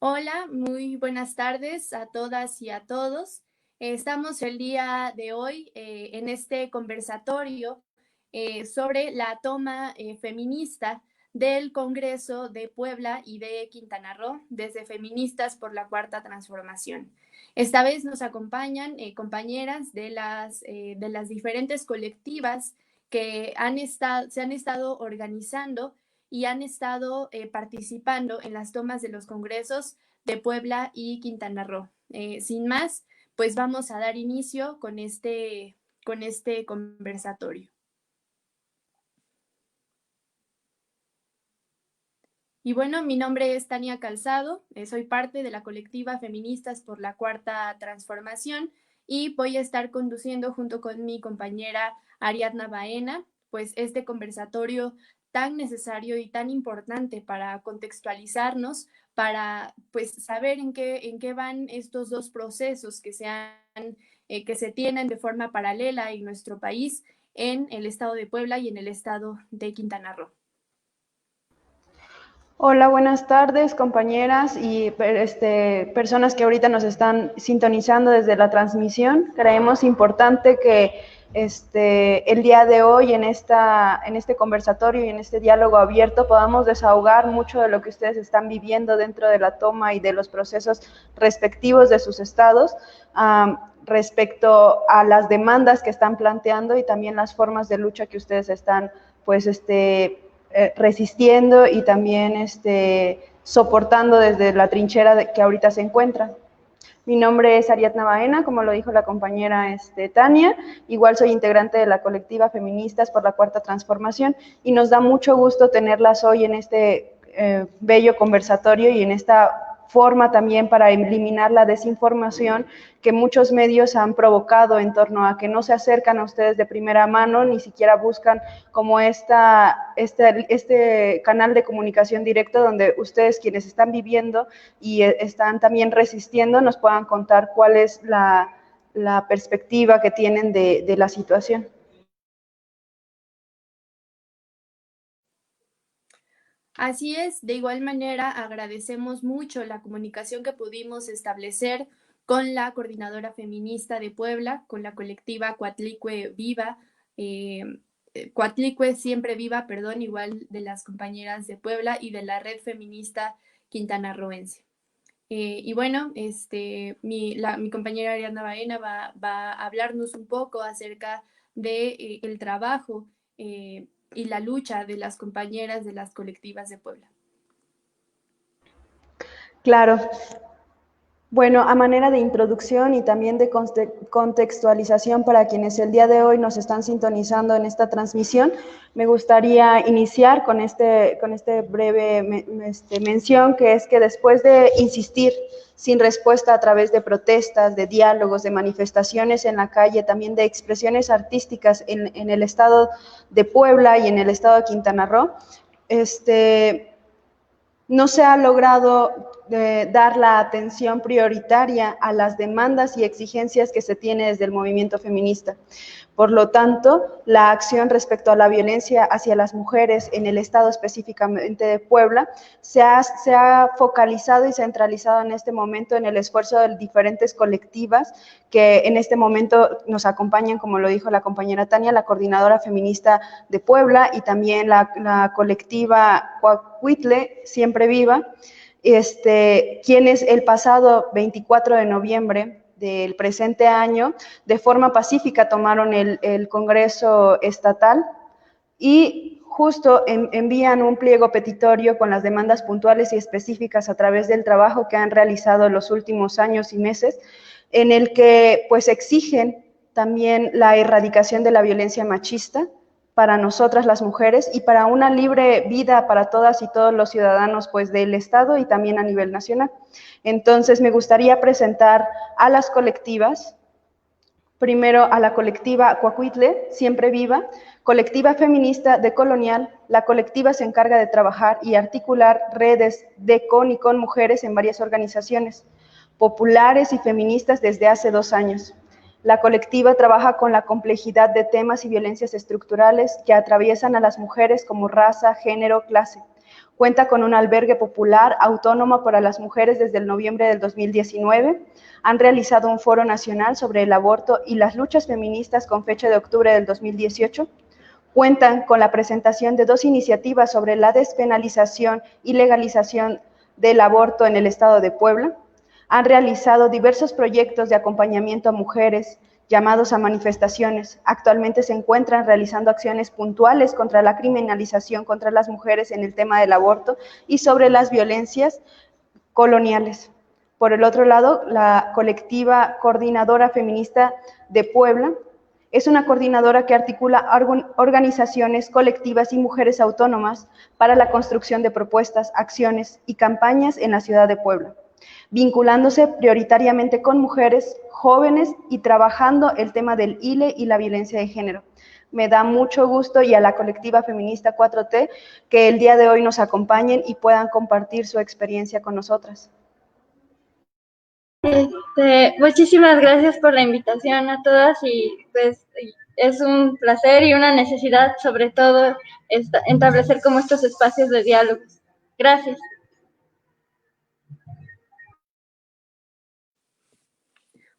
Hola, muy buenas tardes a todas y a todos. Estamos el día de hoy en este conversatorio sobre la toma feminista del Congreso de Puebla y de Quintana Roo desde Feministas por la Cuarta Transformación. Esta vez nos acompañan compañeras de las diferentes colectivas que se han estado organizando y han estado participando en las tomas de los congresos de Puebla y Quintana Roo. Sin más, pues vamos a dar inicio con este conversatorio. Y bueno, mi nombre es Tania Calzado, soy parte de la colectiva Feministas por la Cuarta Transformación y voy a estar conduciendo junto con mi compañera Ariadna Baena, pues este conversatorio tan necesario y tan importante para contextualizarnos, para pues saber en qué van estos dos procesos que se tienen de forma paralela en nuestro país, en el estado de Puebla y en el estado de Quintana Roo. Hola, buenas tardes, compañeras y personas que ahorita nos están sintonizando desde la transmisión. Creemos importante que el día de hoy en este conversatorio y en este diálogo abierto podamos desahogar mucho de lo que ustedes están viviendo dentro de la toma y de los procesos respectivos de sus estados, respecto a las demandas que están planteando y también las formas de lucha que ustedes están resistiendo y también soportando desde la trinchera que ahorita se encuentra. Mi nombre es Ariadna Baena, como lo dijo la compañera Tania, igual soy integrante de la colectiva Feministas por la Cuarta Transformación y nos da mucho gusto tenerlas hoy en este bello conversatorio y en esta forma también para eliminar la desinformación que muchos medios han provocado en torno a que no se acercan a ustedes de primera mano, ni siquiera buscan como este canal de comunicación directo donde ustedes quienes están viviendo y están también resistiendo nos puedan contar cuál es la perspectiva que tienen de la situación. Así es, de igual manera agradecemos mucho la comunicación que pudimos establecer con la coordinadora feminista de Puebla, con la colectiva Coatlicue Viva, eh, Coatlicue Siempre Viva, perdón, igual de las compañeras de Puebla y de la red feminista quintanarroense. Y bueno, mi compañera Ariadna Baena va a hablarnos un poco acerca de el trabajo y la lucha de las compañeras de las colectivas de Puebla. Claro. Bueno, a manera de introducción y también de contextualización para quienes el día de hoy nos están sintonizando en esta transmisión, me gustaría iniciar con este breve mención, que es que después de insistir sin respuesta a través de protestas, de diálogos, de manifestaciones en la calle, también de expresiones artísticas en el estado de Puebla y en el estado de Quintana Roo, no se ha logrado dar la atención prioritaria a las demandas y exigencias que se tiene desde el movimiento feminista. Por lo tanto, la acción respecto a la violencia hacia las mujeres en el estado específicamente de Puebla se ha focalizado y centralizado en este momento en el esfuerzo de diferentes colectivas que en este momento nos acompañan, como lo dijo la compañera Tania, la coordinadora feminista de Puebla y también la colectiva Coahuitle, Siempre Viva, quienes el pasado 24 de noviembre del presente año, de forma pacífica tomaron el Congreso Estatal y justo envían un pliego petitorio con las demandas puntuales y específicas a través del trabajo que han realizado en los últimos años y meses, en el que pues exigen también la erradicación de la violencia machista para nosotras las mujeres y para una libre vida para todas y todos los ciudadanos pues del Estado y también a nivel nacional. Entonces me gustaría presentar a las colectivas, primero a la colectiva Coahuitle, Siempre Viva, colectiva feminista de Colonial. La colectiva se encarga de trabajar y articular redes de con y con mujeres en varias organizaciones populares y feministas desde hace 2 años. La colectiva trabaja con la complejidad de temas y violencias estructurales que atraviesan a las mujeres como raza, género, clase. Cuenta con un albergue popular autónomo para las mujeres desde el noviembre del 2019. Han realizado un foro nacional sobre el aborto y las luchas feministas con fecha de octubre del 2018. Cuentan con la presentación de 2 iniciativas sobre la despenalización y legalización del aborto en el estado de Puebla. Han realizado diversos proyectos de acompañamiento a mujeres, llamados a manifestaciones. Actualmente se encuentran realizando acciones puntuales contra la criminalización contra las mujeres en el tema del aborto y sobre las violencias coloniales. Por el otro lado, la colectiva Coordinadora Feminista de Puebla es una coordinadora que articula organizaciones colectivas y mujeres autónomas para la construcción de propuestas, acciones y campañas en la ciudad de Puebla, vinculándose prioritariamente con mujeres, jóvenes y trabajando el tema del ILE y la violencia de género. Me da mucho gusto y a la colectiva feminista 4T que el día de hoy nos acompañen y puedan compartir su experiencia con nosotras. Muchísimas gracias por la invitación a todas y pues es un placer y una necesidad sobre todo establecer como estos espacios de diálogo. Gracias.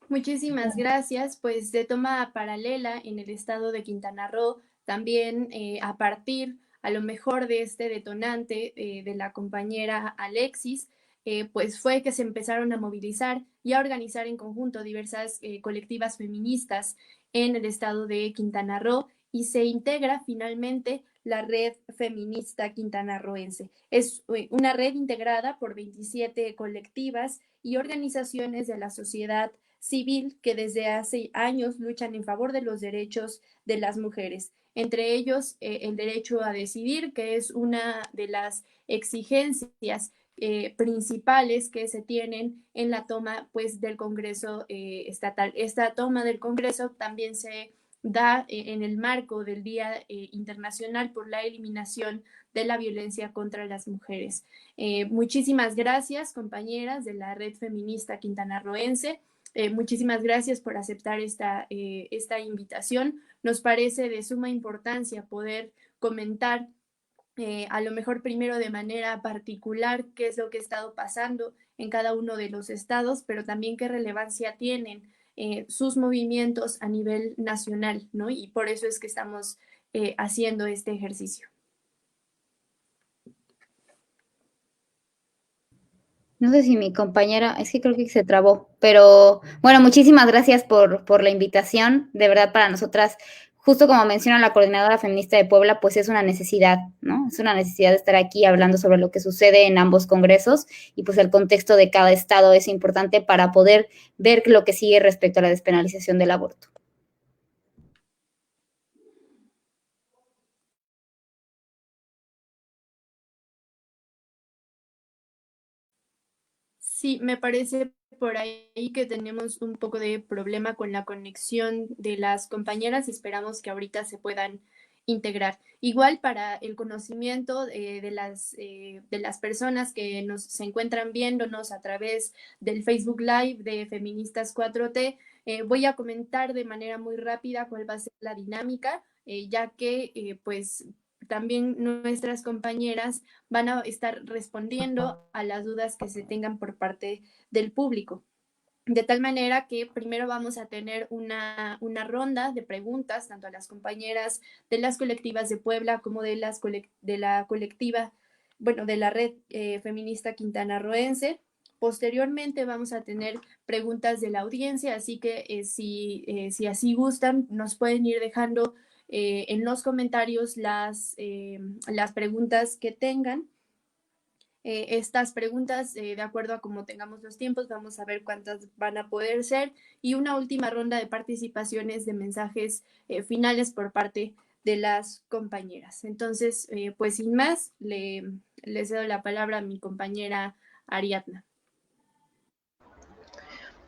Muchísimas gracias. Pues de toma paralela en el estado de Quintana Roo, también a partir a lo mejor de este detonante de la compañera Alexis, pues fue que se empezaron a movilizar y a organizar en conjunto diversas colectivas feministas en el estado de Quintana Roo y se integra finalmente la Red Feminista Quintanarroense. Es una red integrada por 27 colectivas y organizaciones de la sociedad civil que desde hace años luchan en favor de los derechos de las mujeres, entre ellos el derecho a decidir, que es una de las exigencias principales que se tienen en la toma pues, del Congreso estatal. Esta toma del Congreso también se da en el marco del Día Internacional por la Eliminación de la Violencia contra las Mujeres. Muchísimas gracias, compañeras de la Red Feminista Quintanarroense. Muchísimas gracias por aceptar esta invitación. Nos parece de suma importancia poder comentar a lo mejor primero de manera particular qué es lo que ha estado pasando en cada uno de los estados, pero también qué relevancia tienen sus movimientos a nivel nacional, ¿no? Y por eso es que estamos haciendo este ejercicio. No sé si mi compañera, es que creo que se trabó, pero bueno, muchísimas gracias por la invitación. De verdad, para nosotras, justo como menciona la Coordinadora Feminista de Puebla, pues es una necesidad, ¿no? Es una necesidad de estar aquí hablando sobre lo que sucede en ambos congresos y pues el contexto de cada estado es importante para poder ver lo que sigue respecto a la despenalización del aborto. Sí, me parece por ahí que tenemos un poco de problema con la conexión de las compañeras. Esperamos que ahorita se puedan integrar. Igual para el conocimiento de las personas que se encuentran viéndonos a través del Facebook Live de Feministas 4T, voy a comentar de manera muy rápida cuál va a ser la dinámica, ya que pues también nuestras compañeras van a estar respondiendo a las dudas que se tengan por parte del público. De tal manera que primero vamos a tener una ronda de preguntas, tanto a las compañeras de las colectivas de Puebla como de la colectiva, bueno, de la red feminista quintanarroense. Posteriormente vamos a tener preguntas de la audiencia, así que si así gustan, nos pueden ir dejando en los comentarios las preguntas que tengan. Estas preguntas, de acuerdo a cómo tengamos los tiempos, vamos a ver cuántas van a poder ser y una última ronda de participaciones de mensajes finales por parte de las compañeras. Entonces, pues sin más, les cedo la palabra a mi compañera Ariadna.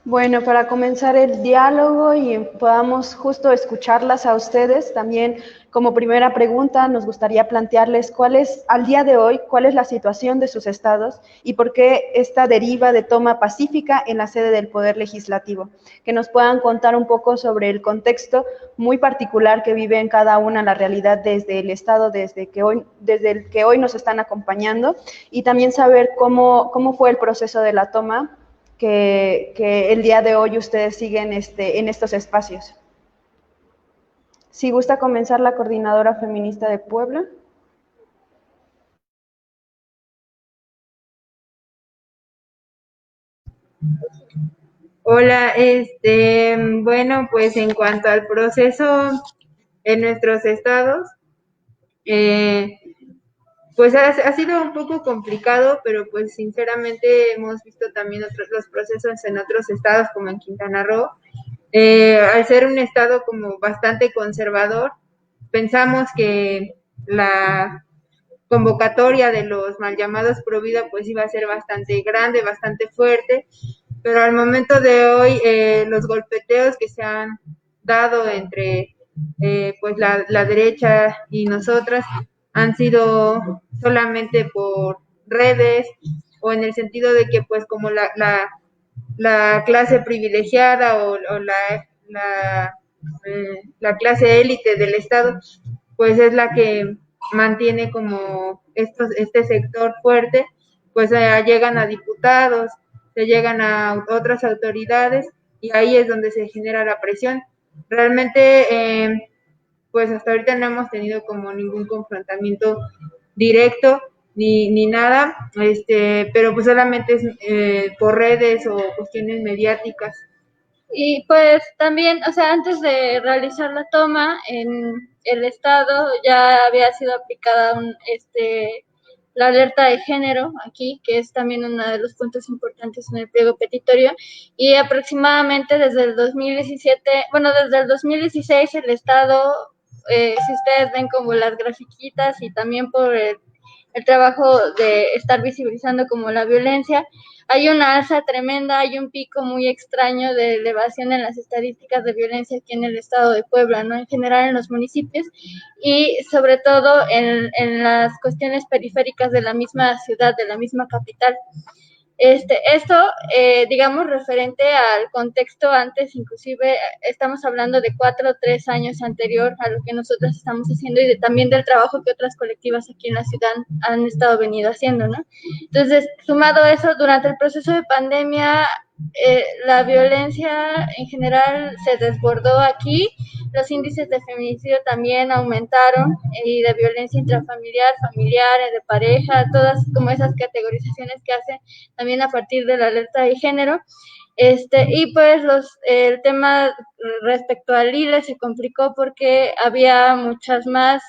Bueno, para comenzar el diálogo y podamos justo escucharlas a ustedes, también como primera pregunta nos gustaría plantearles cuál es, al día de hoy, cuál es la situación de sus estados y por qué esta deriva de toma pacífica en la sede del Poder Legislativo. Que nos puedan contar un poco sobre el contexto muy particular que vive en cada una la realidad desde el estado, desde el que hoy nos están acompañando, y también saber cómo fue el proceso de la toma que el día de hoy ustedes siguen en estos espacios. Si gusta comenzar la coordinadora feminista de Puebla. Hola, bueno, pues en cuanto al proceso en nuestros estados, pues ha sido un poco complicado, pero pues sinceramente hemos visto también los procesos en otros estados como en Quintana Roo. Al ser un estado como bastante conservador, pensamos que la convocatoria de los mal llamados pro vida pues iba a ser bastante grande, bastante fuerte, pero al momento de hoy los golpeteos que se han dado entre pues la derecha y nosotras han sido solamente por redes o en el sentido de que pues como la clase privilegiada o la clase élite del Estado pues es la que mantiene como este sector fuerte, pues llegan a diputados, se llegan a otras autoridades y ahí es donde se genera la presión. Realmente, pues hasta ahorita no hemos tenido como ningún confrontamiento directo ni nada, pero pues solamente es por redes o cuestiones mediáticas. Y pues también, o sea, antes de realizar la toma en el estado ya había sido aplicada la alerta de género aquí, que es también uno de los puntos importantes en el pliego petitorio, y aproximadamente desde el 2017, bueno, desde el 2016 el estado, si ustedes ven como las grafiquitas y también por el trabajo de estar visibilizando como la violencia, hay una alza tremenda, hay un pico muy extraño de elevación en las estadísticas de violencia aquí en el estado de Puebla, ¿no? En general en los municipios y sobre todo en las cuestiones periféricas de la misma ciudad, de la misma capital. Esto, digamos, referente al contexto antes, inclusive estamos hablando de 4 o 3 años anterior a lo que nosotros estamos haciendo y también del trabajo que otras colectivas aquí en la ciudad han estado venido haciendo, ¿no? Entonces, sumado a eso, durante el proceso de pandemia, la violencia en general se desbordó aquí, los índices de feminicidio también aumentaron y de violencia intrafamiliar, familiar, de pareja, todas como esas categorizaciones que hacen también a partir de la alerta de género. Y pues el tema respecto al ILE se complicó porque había muchas más,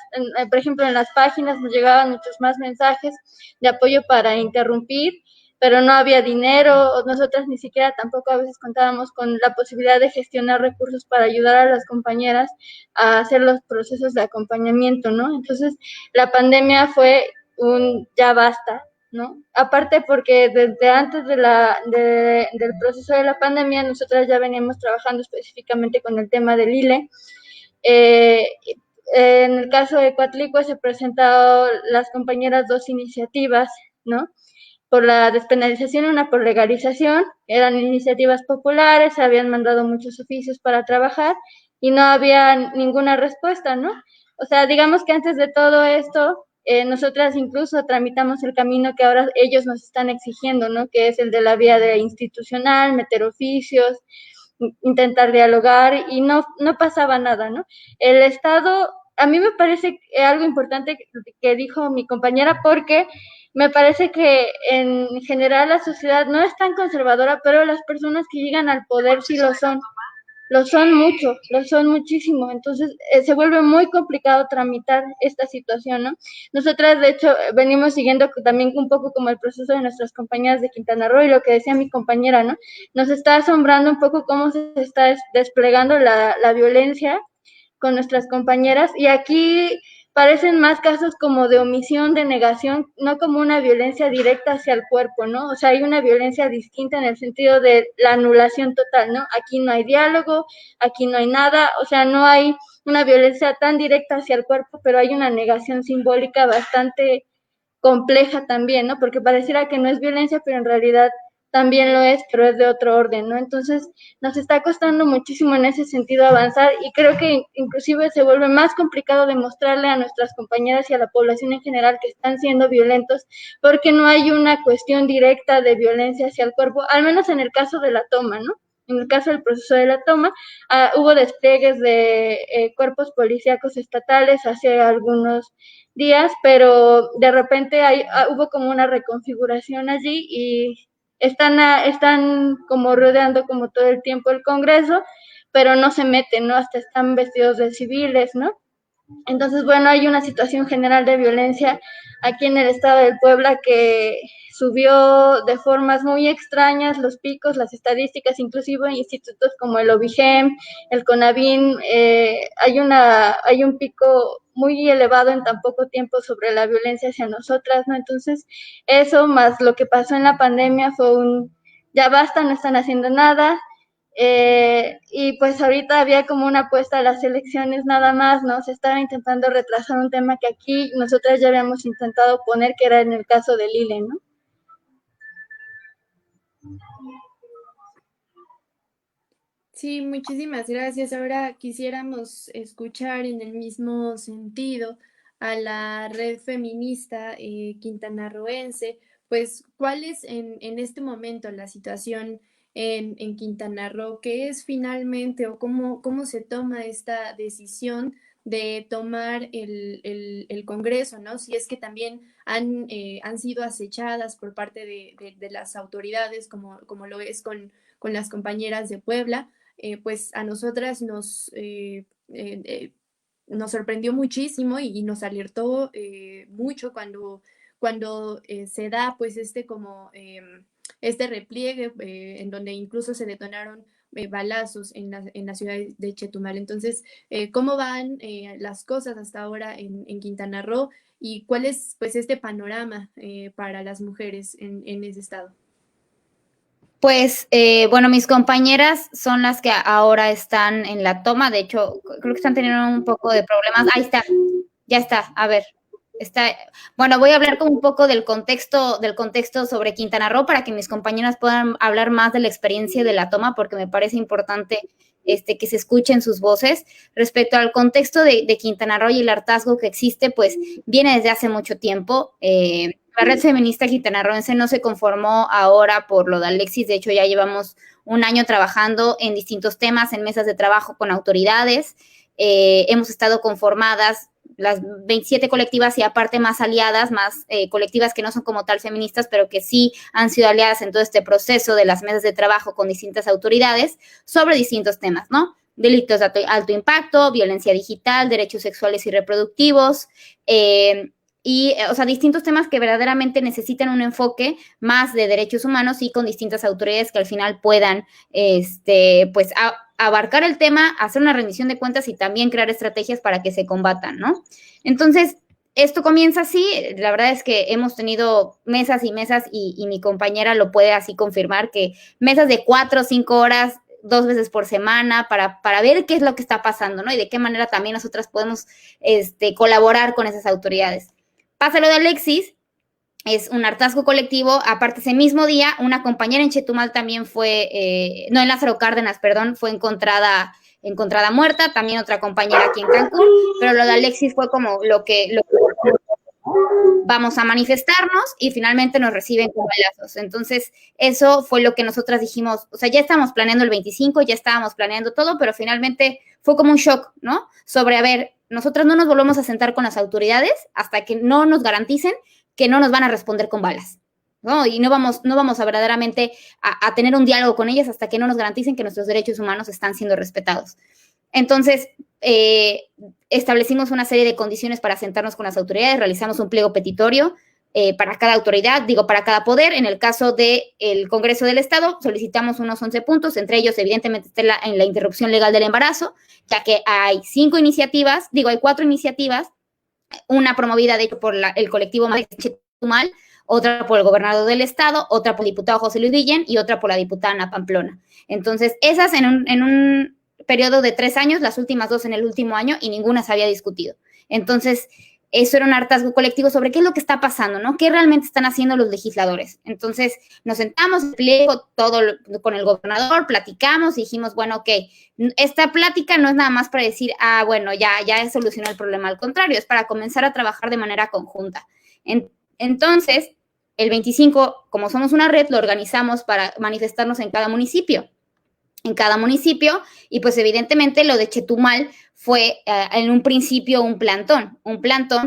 por ejemplo, en las páginas nos llegaban muchos más mensajes de apoyo para interrumpir, pero no había dinero, nosotras ni siquiera tampoco a veces contábamos con la posibilidad de gestionar recursos para ayudar a las compañeras a hacer los procesos de acompañamiento, ¿no? Entonces, la pandemia fue un ya basta, ¿no? Aparte porque desde antes del proceso de la pandemia, nosotras ya veníamos trabajando específicamente con el tema del ILE. En el caso de Coatlicue se presentaron las compañeras 2 iniciativas, ¿no? Por la despenalización y una por legalización, eran iniciativas populares, se habían mandado muchos oficios para trabajar y no había ninguna respuesta, ¿no? O sea, digamos que antes de todo esto, nosotras incluso tramitamos el camino que ahora ellos nos están exigiendo, ¿no? Que es el de la vía de institucional, meter oficios, intentar dialogar y no pasaba nada, ¿no? El Estado, a mí me parece algo importante que dijo mi compañera porque me parece que en general la sociedad no es tan conservadora, pero las personas que llegan al poder sí lo son mucho, lo son muchísimo, entonces se vuelve muy complicado tramitar esta situación, ¿no? Nosotras, de hecho, venimos siguiendo también un poco como el proceso de nuestras compañeras de Quintana Roo y lo que decía mi compañera, ¿no? Nos está asombrando un poco cómo se está desplegando la violencia con nuestras compañeras y aquí parecen más casos como de omisión, de negación, no como una violencia directa hacia el cuerpo, ¿no? O sea, hay una violencia distinta en el sentido de la anulación total, ¿no? Aquí no hay diálogo, aquí no hay nada, o sea, no hay una violencia tan directa hacia el cuerpo, pero hay una negación simbólica bastante compleja también, ¿no? Porque pareciera que no es violencia, pero en realidad también lo es, pero es de otro orden, ¿no? Entonces, nos está costando muchísimo en ese sentido avanzar y creo que inclusive se vuelve más complicado demostrarle a nuestras compañeras y a la población en general que están siendo violentos porque no hay una cuestión directa de violencia hacia el cuerpo, al menos en el caso de la toma, ¿no? En el caso del proceso de la toma, hubo despliegues de cuerpos policíacos estatales hace algunos días, pero de repente hubo como una reconfiguración allí y están como rodeando como todo el tiempo el Congreso, pero no se meten, ¿no? Hasta están vestidos de civiles, ¿no? Entonces, bueno, hay una situación general de violencia aquí en el estado de Puebla que subió de formas muy extrañas los picos, las estadísticas, inclusive institutos como el OBIGEM, el CONAVIN, hay un pico muy elevado en tan poco tiempo sobre la violencia hacia nosotras, ¿no? Entonces, eso más lo que pasó en la pandemia fue ya basta, no están haciendo nada, y pues ahorita había como una apuesta a las elecciones nada más, ¿no? Se estaba intentando retrasar un tema que aquí nosotras ya habíamos intentado poner, que era en el caso de Lile, ¿no? Sí, muchísimas gracias. Ahora quisiéramos escuchar en el mismo sentido a la red feminista quintanarroense, pues cuál es en este momento la situación en Quintana Roo, qué es finalmente o cómo se toma esta decisión de tomar el Congreso, ¿no? Si es que también han sido acechadas por parte de las autoridades, como lo es con las compañeras de Puebla. Pues a nosotras nos sorprendió muchísimo y nos alertó mucho cuando se da pues este repliegue en donde incluso se detonaron balazos en la ciudad de Chetumal. Entonces, ¿cómo van las cosas hasta ahora en Quintana Roo y cuál es pues este panorama para las mujeres en ese estado? Pues, bueno, mis compañeras son las que ahora están en la toma. De hecho, creo que están teniendo un poco de problemas. Ahí está, ya está. A ver, está. Bueno, voy a hablar como un poco del contexto sobre Quintana Roo para que mis compañeras puedan hablar más de la experiencia de la toma, porque me parece importante que se escuchen sus voces. Respecto al contexto de Quintana Roo y el hartazgo que existe, pues viene desde hace mucho tiempo. La red feminista quintanarroense no se conformó ahora por lo de Alexis, de hecho ya llevamos un año trabajando en distintos temas, en mesas de trabajo con autoridades, hemos estado conformadas las 27 colectivas y aparte más aliadas, más colectivas que no son como tal feministas, pero que sí han sido aliadas en todo este proceso de las mesas de trabajo con distintas autoridades sobre distintos temas, ¿no? Delitos de alto impacto, violencia digital, derechos sexuales y reproductivos, o sea, distintos temas que verdaderamente necesitan un enfoque más de derechos humanos y con distintas autoridades que al final puedan, pues, abarcar el tema, hacer una rendición de cuentas y también crear estrategias para que se combatan, ¿no? Entonces, esto comienza así, la verdad es que hemos tenido mesas y mesas y mi compañera lo puede así confirmar, que mesas de 4 o 5 horas 2 veces por semana para ver qué es lo que está pasando, ¿no? Y de qué manera también nosotras podemos colaborar con esas autoridades. Pasa lo de Alexis, es un hartazgo colectivo. Aparte, ese mismo día, una compañera en Chetumal también en Lázaro Cárdenas, perdón, fue encontrada muerta, también otra compañera aquí en Cancún, pero lo de Alexis fue como lo que vamos a manifestarnos y finalmente nos reciben con balazos. Entonces, eso fue lo que nosotras dijimos, o sea, ya estábamos planeando el 25, ya estábamos planeando todo, pero finalmente fue como un shock, ¿no? Sobre, a ver, nosotras no nos volvemos a sentar con las autoridades hasta que no nos garanticen que no nos van a responder con balas, ¿no? Y no vamos a verdaderamente a tener un diálogo con ellas hasta que no nos garanticen que nuestros derechos humanos están siendo respetados. Entonces, establecimos una serie de condiciones para sentarnos con las autoridades, realizamos un pliego petitorio para cada autoridad, para cada poder. En el caso del Congreso del Estado, solicitamos unos 11 puntos, entre ellos, evidentemente, está en la interrupción legal del embarazo, ya que hay 4 iniciativas una promovida de hecho por el colectivo Chetumal, otra por el gobernador del estado, otra por el diputado José Luis Guillén y otra por la diputada Ana Pamplona. Entonces, esas en un periodo de 3 años, las últimas 2 en el último año, y ninguna se había discutido. Entonces, eso era un hartazgo colectivo sobre qué es lo que está pasando, ¿no? ¿Qué realmente están haciendo los legisladores? Entonces, nos sentamos, explico todo con el gobernador, platicamos y dijimos, bueno, ok, esta plática no es nada más para decir, bueno, ya solucionó el problema, al contrario, es para comenzar a trabajar de manera conjunta. Entonces, el 25, como somos una red, lo organizamos para manifestarnos en cada municipio, y pues evidentemente lo de Chetumal fue en un principio un plantón.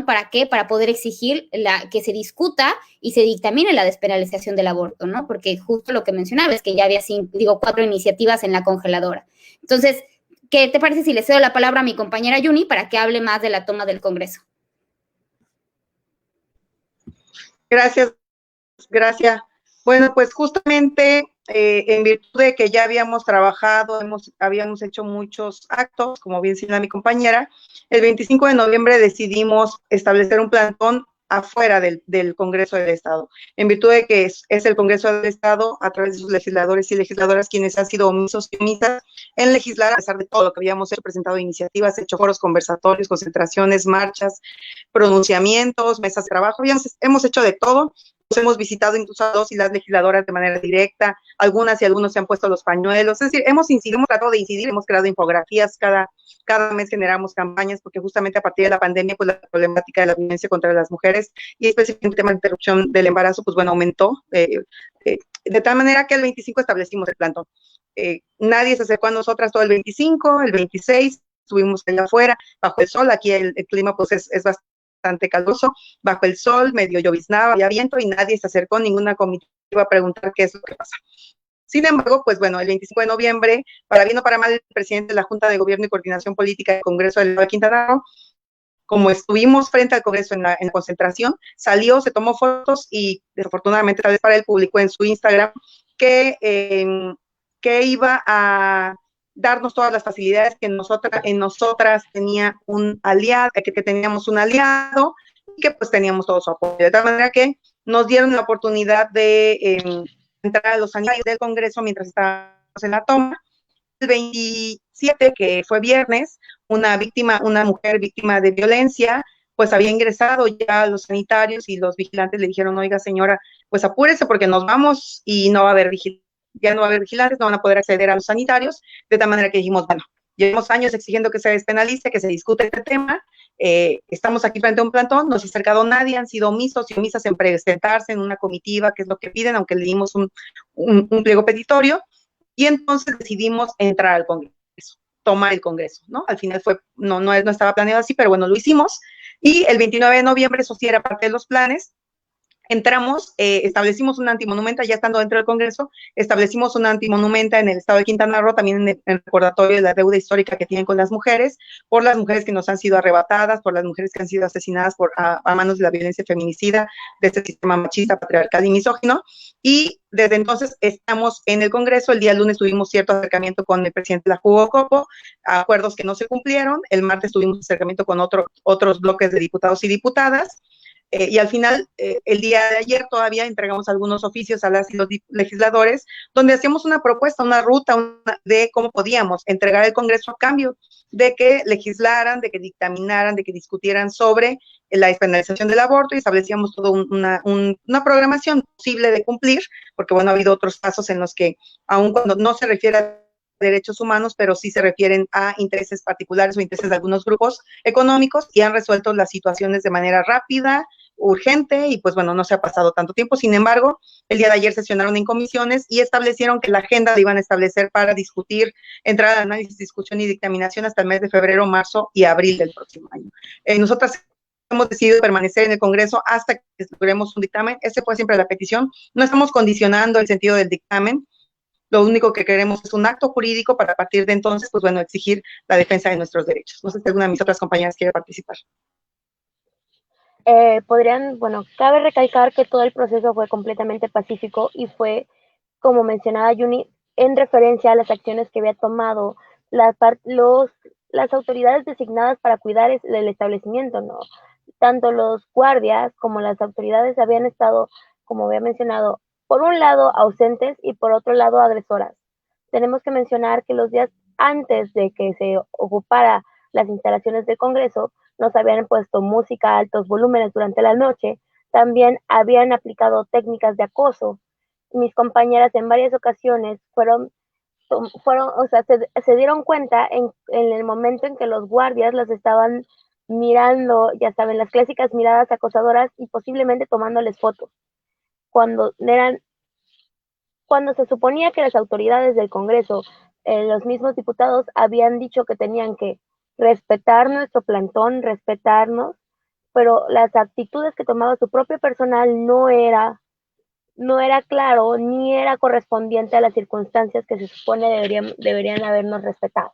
¿Para qué? Para poder exigir que se discuta y se dictamine la despenalización del aborto, ¿no? Porque justo lo que mencionaba es que ya había 4 iniciativas en la congeladora. Entonces, ¿qué te parece si le cedo la palabra a mi compañera Yuni para que hable más de la toma del Congreso? Gracias. Bueno, pues justamente en virtud de que ya habíamos trabajado, habíamos hecho muchos actos, como bien señala mi compañera, el 25 de noviembre decidimos establecer un plantón afuera del Congreso del Estado, en virtud de que es el Congreso del Estado, a través de sus legisladores y legisladoras, quienes han sido omisos y omisas en legislar, a pesar de todo lo que habíamos hecho, presentado iniciativas, hecho foros conversatorios, concentraciones, marchas, pronunciamientos, mesas de trabajo, hemos hecho de todo. Nos hemos visitado incluso a dos y las legisladoras de manera directa, algunas y algunos se han puesto los pañuelos, es decir, hemos tratado de incidir, hemos creado infografías, cada mes generamos campañas, porque justamente a partir de la pandemia, pues la problemática de la violencia contra las mujeres, y específicamente el tema de interrupción del embarazo, pues bueno, aumentó, de tal manera que el 25 establecimos el plantón. Nadie se acercó a nosotras todo el 25, el 26, estuvimos allá afuera, bajo el sol, aquí el clima pues es bastante caluroso, bajo el sol, medio lloviznaba, había viento y nadie se acercó, ninguna comitiva a preguntar qué es lo que pasa. Sin embargo, pues bueno, el 25 de noviembre, para bien o para mal, el presidente de la Junta de Gobierno y Coordinación Política del Congreso del Estado de Quintana Roo, como estuvimos frente al Congreso en la concentración, salió, se tomó fotos y desafortunadamente tal vez para él publicó en su Instagram que iba a darnos todas las facilidades que en nosotras tenía un aliado, que teníamos un aliado y que pues teníamos todo su apoyo. De tal manera que nos dieron la oportunidad de entrar a los sanitarios del Congreso mientras estábamos en la toma. El 27, que fue viernes, una mujer víctima de violencia, pues había ingresado ya a los sanitarios y los vigilantes le dijeron, oiga señora, pues apúrese porque nos vamos y no va a haber vigilantes, ya no va a haber vigilantes, no van a poder acceder a los sanitarios, de tal manera que dijimos, bueno, llevamos años exigiendo que se despenalice, que se discute este tema, estamos aquí frente a un plantón, no se ha acercado nadie, han sido omisos y omisas en presentarse en una comitiva, que es lo que piden, aunque le dimos un pliego petitorio, y entonces decidimos entrar al Congreso, tomar el Congreso, ¿no? Al final no estaba planeado así, pero bueno, lo hicimos, y el 29 de noviembre, eso sí era parte de los planes, entramos, establecimos una antimonumenta, ya estando dentro del Congreso, establecimos una antimonumenta en el estado de Quintana Roo, también en el recordatorio de la deuda histórica que tienen con las mujeres, por las mujeres que nos han sido arrebatadas, por las mujeres que han sido asesinadas a manos de la violencia feminicida, de este sistema machista, patriarcal y misógino, y desde entonces estamos en el Congreso. El día lunes tuvimos cierto acercamiento con el presidente de la Jugocopo, acuerdos que no se cumplieron, el martes tuvimos acercamiento con otros bloques de diputados y diputadas, y al final, el día de ayer todavía entregamos algunos oficios a las y los legisladores, donde hacíamos una propuesta, una ruta de cómo podíamos entregar el Congreso a cambio de que legislaran, de que dictaminaran, de que discutieran sobre la despenalización del aborto, y establecíamos toda una programación posible de cumplir, porque bueno, ha habido otros casos en los que, aun cuando no se refiere a derechos humanos, pero sí se refieren a intereses particulares o intereses de algunos grupos económicos, y han resuelto las situaciones de manera rápida, urgente, y pues bueno, no se ha pasado tanto tiempo. Sin embargo, el día de ayer sesionaron en comisiones y establecieron que la agenda la iban a establecer para discutir, entrar al análisis, discusión y dictaminación hasta el mes de febrero, marzo y abril del próximo año. Nosotras hemos decidido permanecer en el Congreso hasta que logremos un dictamen. Esa fue siempre la petición. No estamos condicionando el sentido del dictamen. Lo único que queremos es un acto jurídico para, a partir de entonces, pues bueno, exigir la defensa de nuestros derechos. No sé si alguna de mis otras compañeras quiere participar. Cabe recalcar que todo el proceso fue completamente pacífico y fue, como mencionaba Yuni, en referencia a las acciones que había tomado las autoridades designadas para cuidar el establecimiento, ¿no? tanto los guardias como las autoridades habían estado, como había mencionado, por un lado ausentes y por otro lado agresoras. Tenemos que mencionar que los días antes de que se ocupara las instalaciones del Congreso, nos habían puesto música a altos volúmenes durante la noche, también habían aplicado técnicas de acoso. Mis compañeras en varias ocasiones o sea, se dieron cuenta en el momento en que los guardias las estaban mirando, ya saben, las clásicas miradas acosadoras y posiblemente tomándoles fotos. Cuando se suponía que las autoridades del Congreso, los mismos diputados habían dicho que tenían que respetar nuestro plantón, respetarnos, pero las actitudes que tomaba su propio personal no era claro ni era correspondiente a las circunstancias que se supone deberían habernos respetado.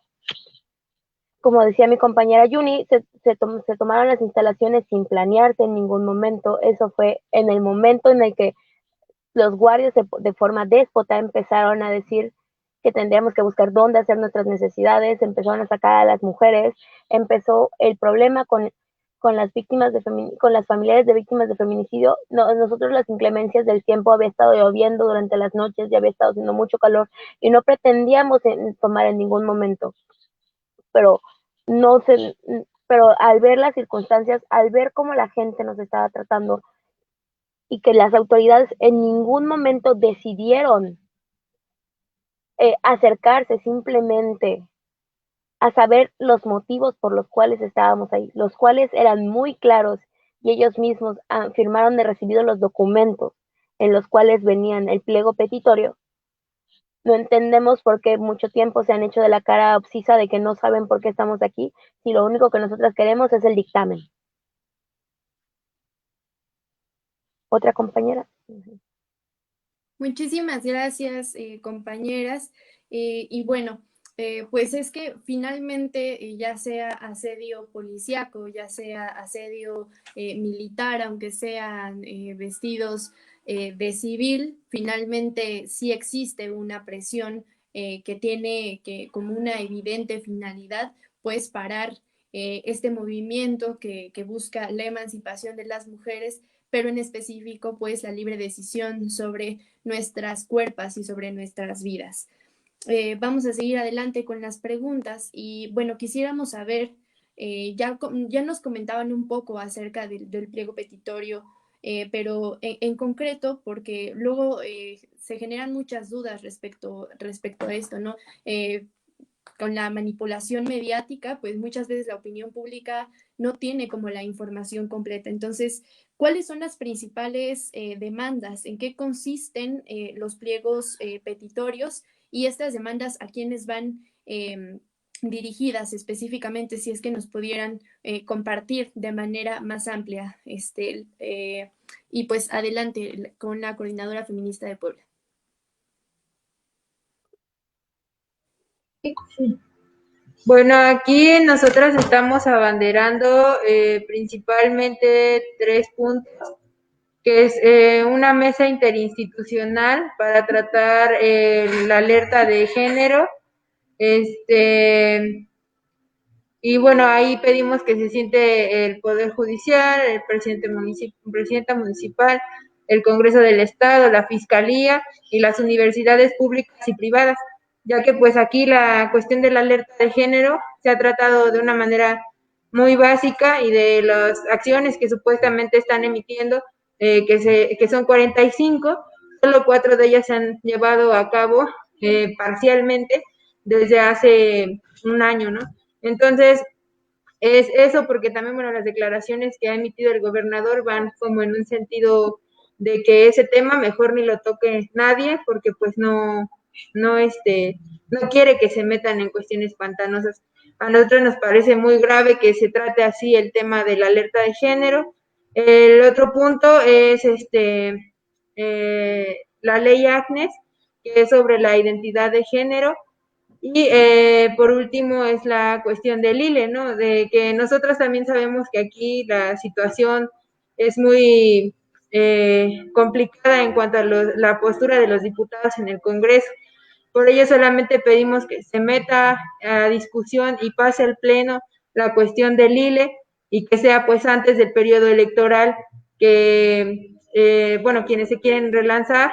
Como decía mi compañera Yuni, se tomaron las instalaciones sin planearse en ningún momento. Eso fue en el momento en el que los guardias de forma déspota empezaron a decir que tendríamos que buscar dónde hacer nuestras necesidades, empezaron a sacar a las mujeres, empezó el problema con las con las familiares de víctimas de feminicidio. Nosotros las inclemencias del tiempo, había estado lloviendo durante las noches, ya había estado haciendo mucho calor y no pretendíamos tomar en ningún momento, pero pero al ver las circunstancias, al ver cómo la gente nos estaba tratando y que las autoridades en ningún momento decidieron acercarse simplemente a saber los motivos por los cuales estábamos ahí, los cuales eran muy claros y ellos mismos afirmaron de recibido los documentos en los cuales venían el pliego petitorio. No entendemos por qué mucho tiempo se han hecho de la cara obscisa de que no saben por qué estamos aquí, si lo único que nosotras queremos es el dictamen. ¿Otra compañera? Muchísimas gracias, compañeras. Y bueno, pues es que finalmente, ya sea asedio policíaco, ya sea asedio militar, aunque sean vestidos de civil, finalmente sí existe una presión que tiene como una evidente finalidad, pues parar este movimiento que busca la emancipación de las mujeres, pero en específico, pues la libre decisión sobre nuestras cuerpos y sobre nuestras vidas. Vamos a seguir adelante con las preguntas y bueno, quisiéramos saber, ya nos comentaban un poco acerca del pliego petitorio, pero en concreto, porque luego se generan muchas dudas respecto a esto, ¿no? Con la manipulación mediática, pues muchas veces la opinión pública no tiene como la información completa. Entonces, ¿cuáles son las principales demandas? ¿En qué consisten los pliegos petitorios? Y estas demandas, ¿a quiénes van dirigidas específicamente? Si es que nos pudieran compartir de manera más amplia. Y pues adelante con la Coordinadora Feminista de Puebla. Sí. Bueno, aquí nosotras estamos abanderando principalmente 3 puntos, que es una mesa interinstitucional para tratar la alerta de género, y bueno, ahí pedimos que se siente el Poder Judicial, el presidenta municipal, el Congreso del Estado, la Fiscalía y las universidades públicas y privadas, ya que pues aquí la cuestión de la alerta de género se ha tratado de una manera muy básica y de las acciones que supuestamente están emitiendo, que son 45, solo 4 de ellas se han llevado a cabo parcialmente desde hace un año, ¿no? Entonces, es eso porque también, bueno, las declaraciones que ha emitido el gobernador van como en un sentido de que ese tema mejor ni lo toque nadie porque pues no quiere que se metan en cuestiones pantanosas. A nosotros nos parece muy grave que se trate así el tema de la alerta de género. El otro punto es la ley Agnes, que es sobre la identidad de género. Y por último es la cuestión del ILE, ¿no? De que nosotros también sabemos que aquí la situación es muy complicada en cuanto a la postura de los diputados en el Congreso. Por ello solamente pedimos que se meta a discusión y pase al Pleno la cuestión del ILE y que sea pues antes del periodo electoral, que bueno, quienes se quieren relanzar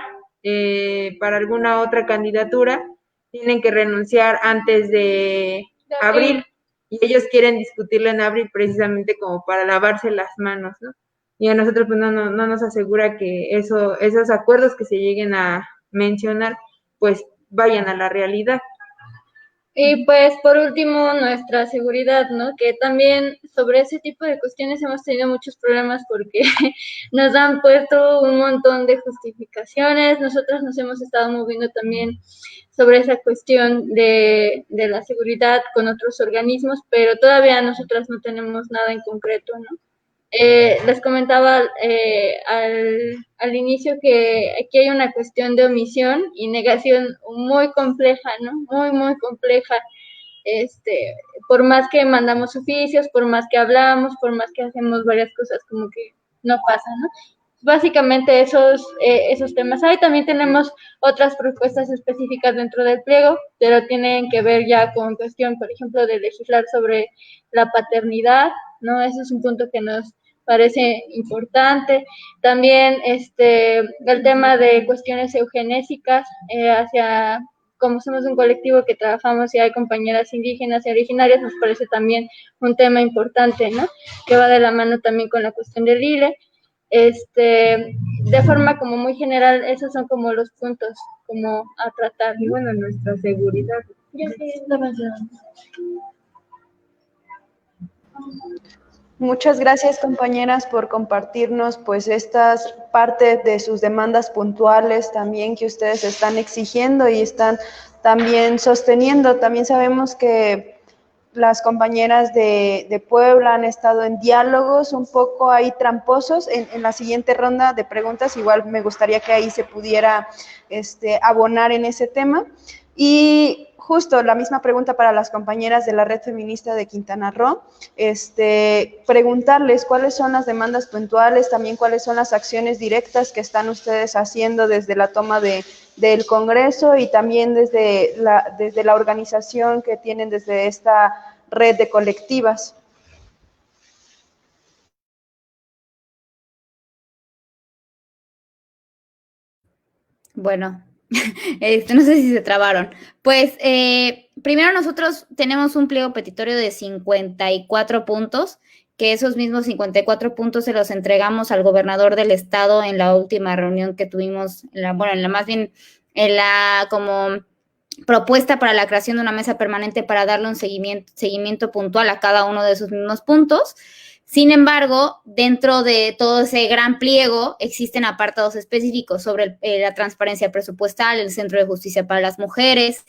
para alguna otra candidatura tienen que renunciar antes de abril, y ellos quieren discutirlo en abril precisamente como para lavarse las manos, ¿no? Y a nosotros pues no nos asegura que esos acuerdos que se lleguen a mencionar pues vayan a la realidad. Y pues por último, nuestra seguridad, ¿no? Que también sobre ese tipo de cuestiones hemos tenido muchos problemas porque nos han puesto un montón de justificaciones. Nosotros nos hemos estado moviendo también sobre esa cuestión de la seguridad con otros organismos, pero todavía nosotras no tenemos nada en concreto, ¿no? Les comentaba al inicio que aquí hay una cuestión de omisión y negación muy compleja, ¿no? Muy, muy compleja. Por más que mandamos oficios, por más que hablamos, por más que hacemos varias cosas, como que no pasa, ¿no? Básicamente esos temas. Ahí también tenemos otras propuestas específicas dentro del pliego, pero tienen que ver ya con cuestión, por ejemplo, de legislar sobre la paternidad, ¿no? Ese es un punto que nos parece importante. También el tema de cuestiones eugenésicas hacia, como somos un colectivo que trabajamos y hay compañeras indígenas y originarias, nos parece también un tema importante, ¿no? Que va de la mano también con la cuestión del ILE. De forma como muy general, esos son como los puntos como a tratar, ¿no? Y bueno, nuestra seguridad. Muchas gracias, compañeras, por compartirnos pues estas partes de sus demandas puntuales también que ustedes están exigiendo y están también sosteniendo. También sabemos que las compañeras de Puebla han estado en diálogos un poco ahí tramposos. En la siguiente ronda de preguntas igual me gustaría que ahí se pudiera abonar en ese tema. Y justo la misma pregunta para las compañeras de la Red Feminista de Quintana Roo, preguntarles cuáles son las demandas puntuales, también cuáles son las acciones directas que están ustedes haciendo desde la toma del Congreso y también desde la organización que tienen desde esta red de colectivas. Bueno, no sé si se trabaron. Pues primero nosotros tenemos un pliego petitorio de 54 puntos, que esos mismos 54 puntos se los entregamos al gobernador del estado en la última reunión que tuvimos, en la como propuesta para la creación de una mesa permanente para darle un seguimiento puntual a cada uno de esos mismos puntos. Sin embargo, dentro de todo ese gran pliego existen apartados específicos sobre la transparencia presupuestal, el Centro de Justicia para las Mujeres,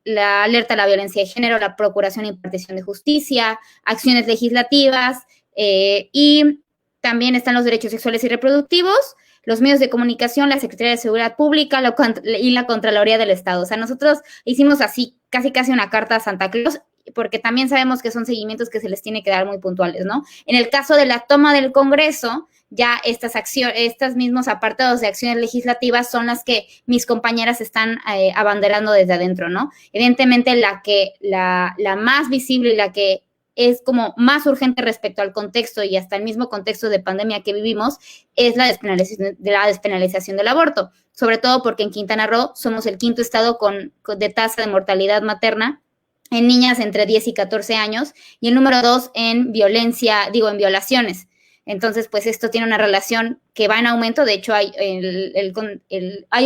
la alerta a la violencia de género, la procuración y impartición de justicia, acciones legislativas y también están los derechos sexuales y reproductivos, los medios de comunicación, la Secretaría de Seguridad Pública y la Contraloría del Estado. O sea, nosotros hicimos así casi una carta a Santa Claus, porque también sabemos que son seguimientos que se les tiene que dar muy puntuales, ¿no? En el caso de la toma del Congreso, ya estos mismos apartados de acciones legislativas son las que mis compañeras están abanderando desde adentro, ¿no? Evidentemente la más visible y la que es como más urgente respecto al contexto y hasta el mismo contexto de pandemia que vivimos, es la despenalización del aborto, sobre todo porque en Quintana Roo somos el quinto estado de tasa de mortalidad materna en niñas entre 10 y 14 años y el número 2 en violaciones. Entonces, pues esto tiene una relación que va en aumento. De hecho, hay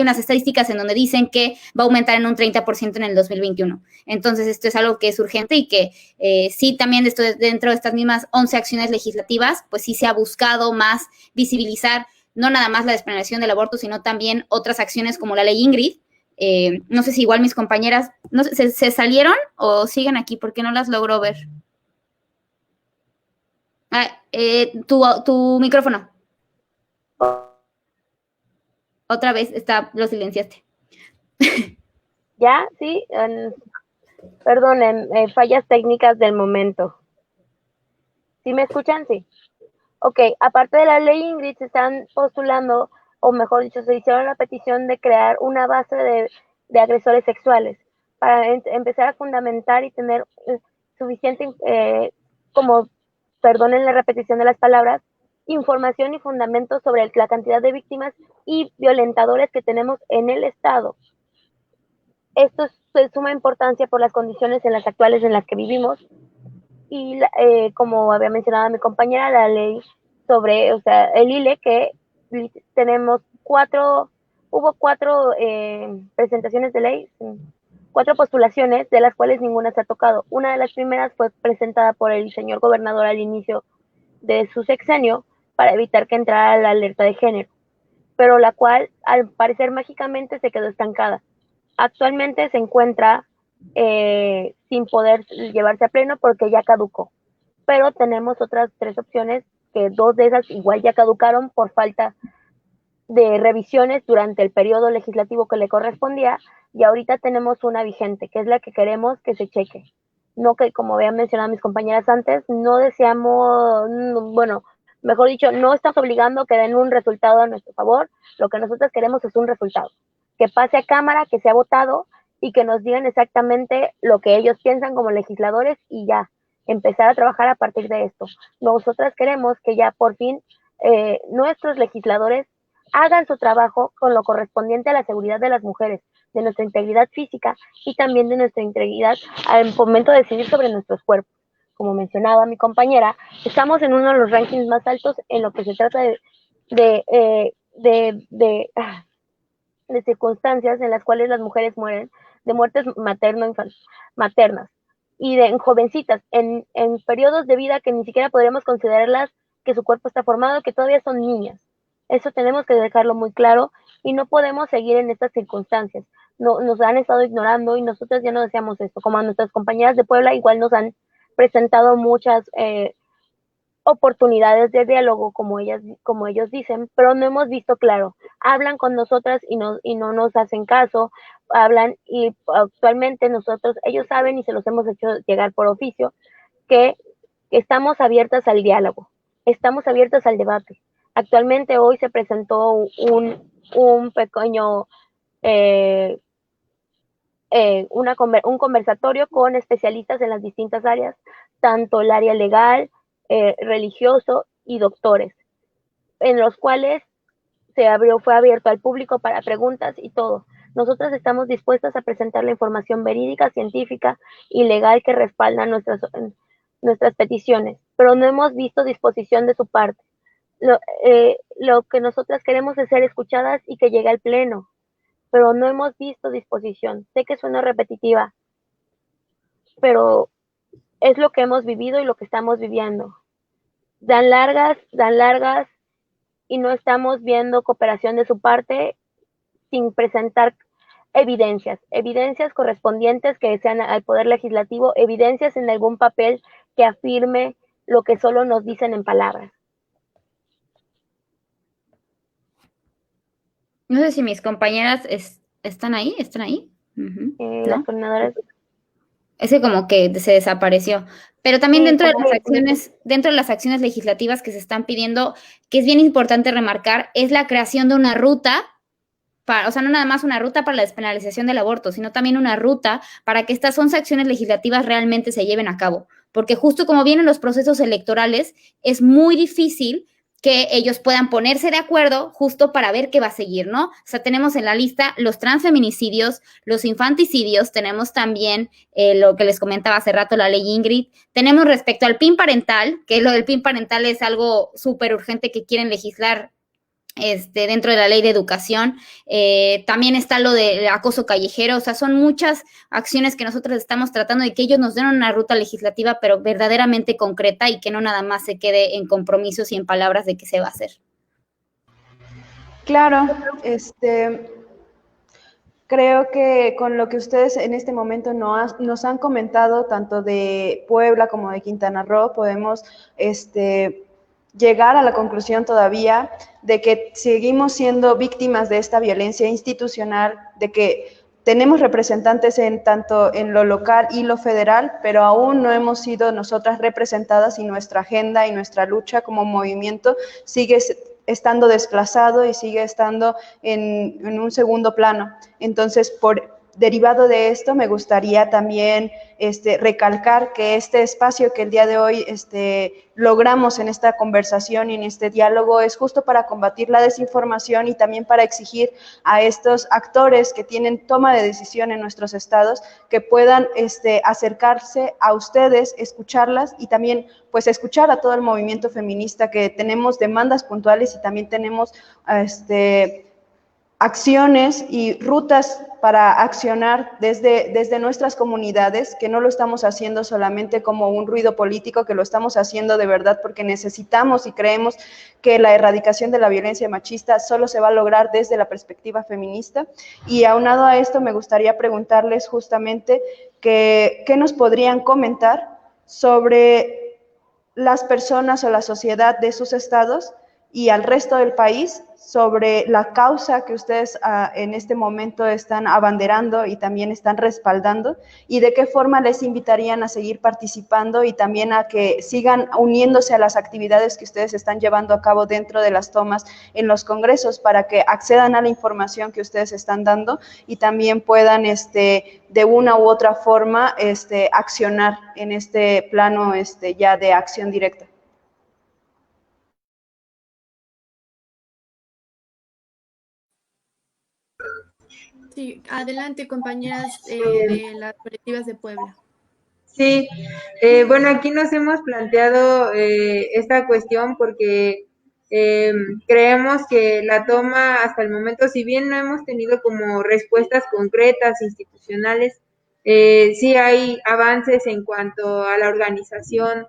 unas estadísticas en donde dicen que va a aumentar en un 30% en el 2021. Entonces, esto es algo que es urgente y que sí, también dentro de estas mismas 11 acciones legislativas, pues sí se ha buscado más visibilizar no nada más la despenalización del aborto, sino también otras acciones como la ley Ingrid. No sé si igual mis compañeras no sé, ¿se salieron o siguen aquí? Porque no las logro ver. Tu micrófono. Otra vez lo silenciaste. ¿Ya? Sí. Perdonen, fallas técnicas del momento. ¿Sí me escuchan? Sí. Ok, aparte de la ley Ingrid, se están postulando, o mejor dicho, se hicieron la petición de crear una base de agresores sexuales para empezar a fundamentar y tener suficiente como perdonen la repetición de las palabras, información y fundamentos sobre la cantidad de víctimas y violentadores que tenemos en el Estado. Esto es de suma importancia por las condiciones en las actuales en las que vivimos y como había mencionado mi compañera, la ley sobre, o sea, el ILE, que tenemos hubo cuatro presentaciones de ley, 4 postulaciones, de las cuales ninguna se ha tocado. Una de las primeras fue presentada por el señor gobernador al inicio de su sexenio para evitar que entrara la alerta de género, pero la cual al parecer mágicamente se quedó estancada. Actualmente se encuentra sin poder llevarse a pleno porque ya caducó, pero tenemos otras 3 opciones, que 2 de esas igual ya caducaron por falta de revisiones durante el periodo legislativo que le correspondía, y ahorita tenemos una vigente, que es la que queremos que se cheque. No, que como habían mencionado mis compañeras antes, no deseamos, bueno, mejor dicho, no estamos obligando que den un resultado a nuestro favor. Lo que nosotros queremos es un resultado, que pase a Cámara, que sea votado y que nos digan exactamente lo que ellos piensan como legisladores y ya, empezar a trabajar a partir de esto. Nosotras queremos que ya por fin nuestros legisladores hagan su trabajo con lo correspondiente a la seguridad de las mujeres, de nuestra integridad física y también de nuestra integridad al momento de decidir sobre nuestros cuerpos. Como mencionaba mi compañera, estamos en uno de los rankings más altos en lo que se trata de circunstancias en las cuales las mujeres mueren, de muertes maternas y de jovencitas, en periodos de vida que ni siquiera podríamos considerarlas que su cuerpo está formado, que todavía son niñas. Eso tenemos que dejarlo muy claro y no podemos seguir en estas circunstancias. No, nos han estado ignorando y nosotros ya no deseamos esto. Como a nuestras compañeras de Puebla, igual nos han presentado muchas oportunidades de diálogo, como ellos dicen, pero no hemos visto claro. Hablan con nosotras y no nos hacen caso, hablan y actualmente ellos saben y se los hemos hecho llegar por oficio, que estamos abiertas al diálogo, estamos abiertas al debate. Actualmente hoy se presentó un pequeño un conversatorio con especialistas en las distintas áreas, tanto el área legal, religioso y doctores, en los cuales fue abierto al público para preguntas y todo. Nosotras estamos dispuestas a presentar la información verídica, científica y legal que respalda nuestras peticiones, pero no hemos visto disposición de su parte. Lo que nosotras queremos es ser escuchadas y que llegue al pleno, pero no hemos visto disposición. Sé que suena repetitiva, pero es lo que hemos vivido y lo que estamos viviendo. Dan largas y no estamos viendo cooperación de su parte sin presentar evidencias correspondientes que sean al Poder Legislativo, evidencias en algún papel que afirme lo que solo nos dicen en palabras. No sé si mis compañeras están ahí. ¿No? Las coordinadoras. Ese como que se desapareció. Pero también dentro de las acciones legislativas que se están pidiendo, que es bien importante remarcar, es la creación de una ruta, o sea, no nada más una ruta para la despenalización del aborto, sino también una ruta para que estas 11 acciones legislativas realmente se lleven a cabo. Porque justo como vienen los procesos electorales, es muy difícil que ellos puedan ponerse de acuerdo justo para ver qué va a seguir, ¿no? O sea, tenemos en la lista los transfeminicidios, los infanticidios, tenemos también lo que les comentaba hace rato, la ley Ingrid, tenemos respecto al PIN parental, que lo del PIN parental es algo súper urgente que quieren legislar dentro de la ley de educación, también está lo del acoso callejero, o sea, son muchas acciones que nosotros estamos tratando de que ellos nos den una ruta legislativa, pero verdaderamente concreta y que no nada más se quede en compromisos y en palabras de qué se va a hacer. Claro, creo que con lo que ustedes en este momento nos han comentado, tanto de Puebla como de Quintana Roo, podemos llegar a la conclusión todavía de que seguimos siendo víctimas de esta violencia institucional, de que tenemos representantes tanto en lo local y lo federal, pero aún no hemos sido nosotras representadas y nuestra agenda y nuestra lucha como movimiento sigue estando desplazado y sigue estando en un segundo plano. Entonces, derivado de esto, me gustaría también recalcar que este espacio que el día de hoy logramos en esta conversación y en este diálogo es justo para combatir la desinformación y también para exigir a estos actores que tienen toma de decisión en nuestros estados que puedan acercarse a ustedes, escucharlas y también pues escuchar a todo el movimiento feminista, que tenemos demandas puntuales y también tenemos acciones y rutas para accionar desde nuestras comunidades, que no lo estamos haciendo solamente como un ruido político, que lo estamos haciendo de verdad porque necesitamos y creemos que la erradicación de la violencia machista solo se va a lograr desde la perspectiva feminista. Y aunado a esto, me gustaría preguntarles justamente qué nos podrían comentar sobre las personas o la sociedad de sus estados y al resto del país sobre la causa que ustedes en este momento están abanderando y también están respaldando, y de qué forma les invitarían a seguir participando y también a que sigan uniéndose a las actividades que ustedes están llevando a cabo dentro de las tomas en los congresos para que accedan a la información que ustedes están dando y también puedan de una u otra forma accionar en este plano ya de acción directa. Sí, adelante, compañeras de las colectivas de Puebla. Sí, bueno, aquí nos hemos planteado esta cuestión porque creemos que la toma hasta el momento, si bien no hemos tenido como respuestas concretas, institucionales, sí hay avances en cuanto a la organización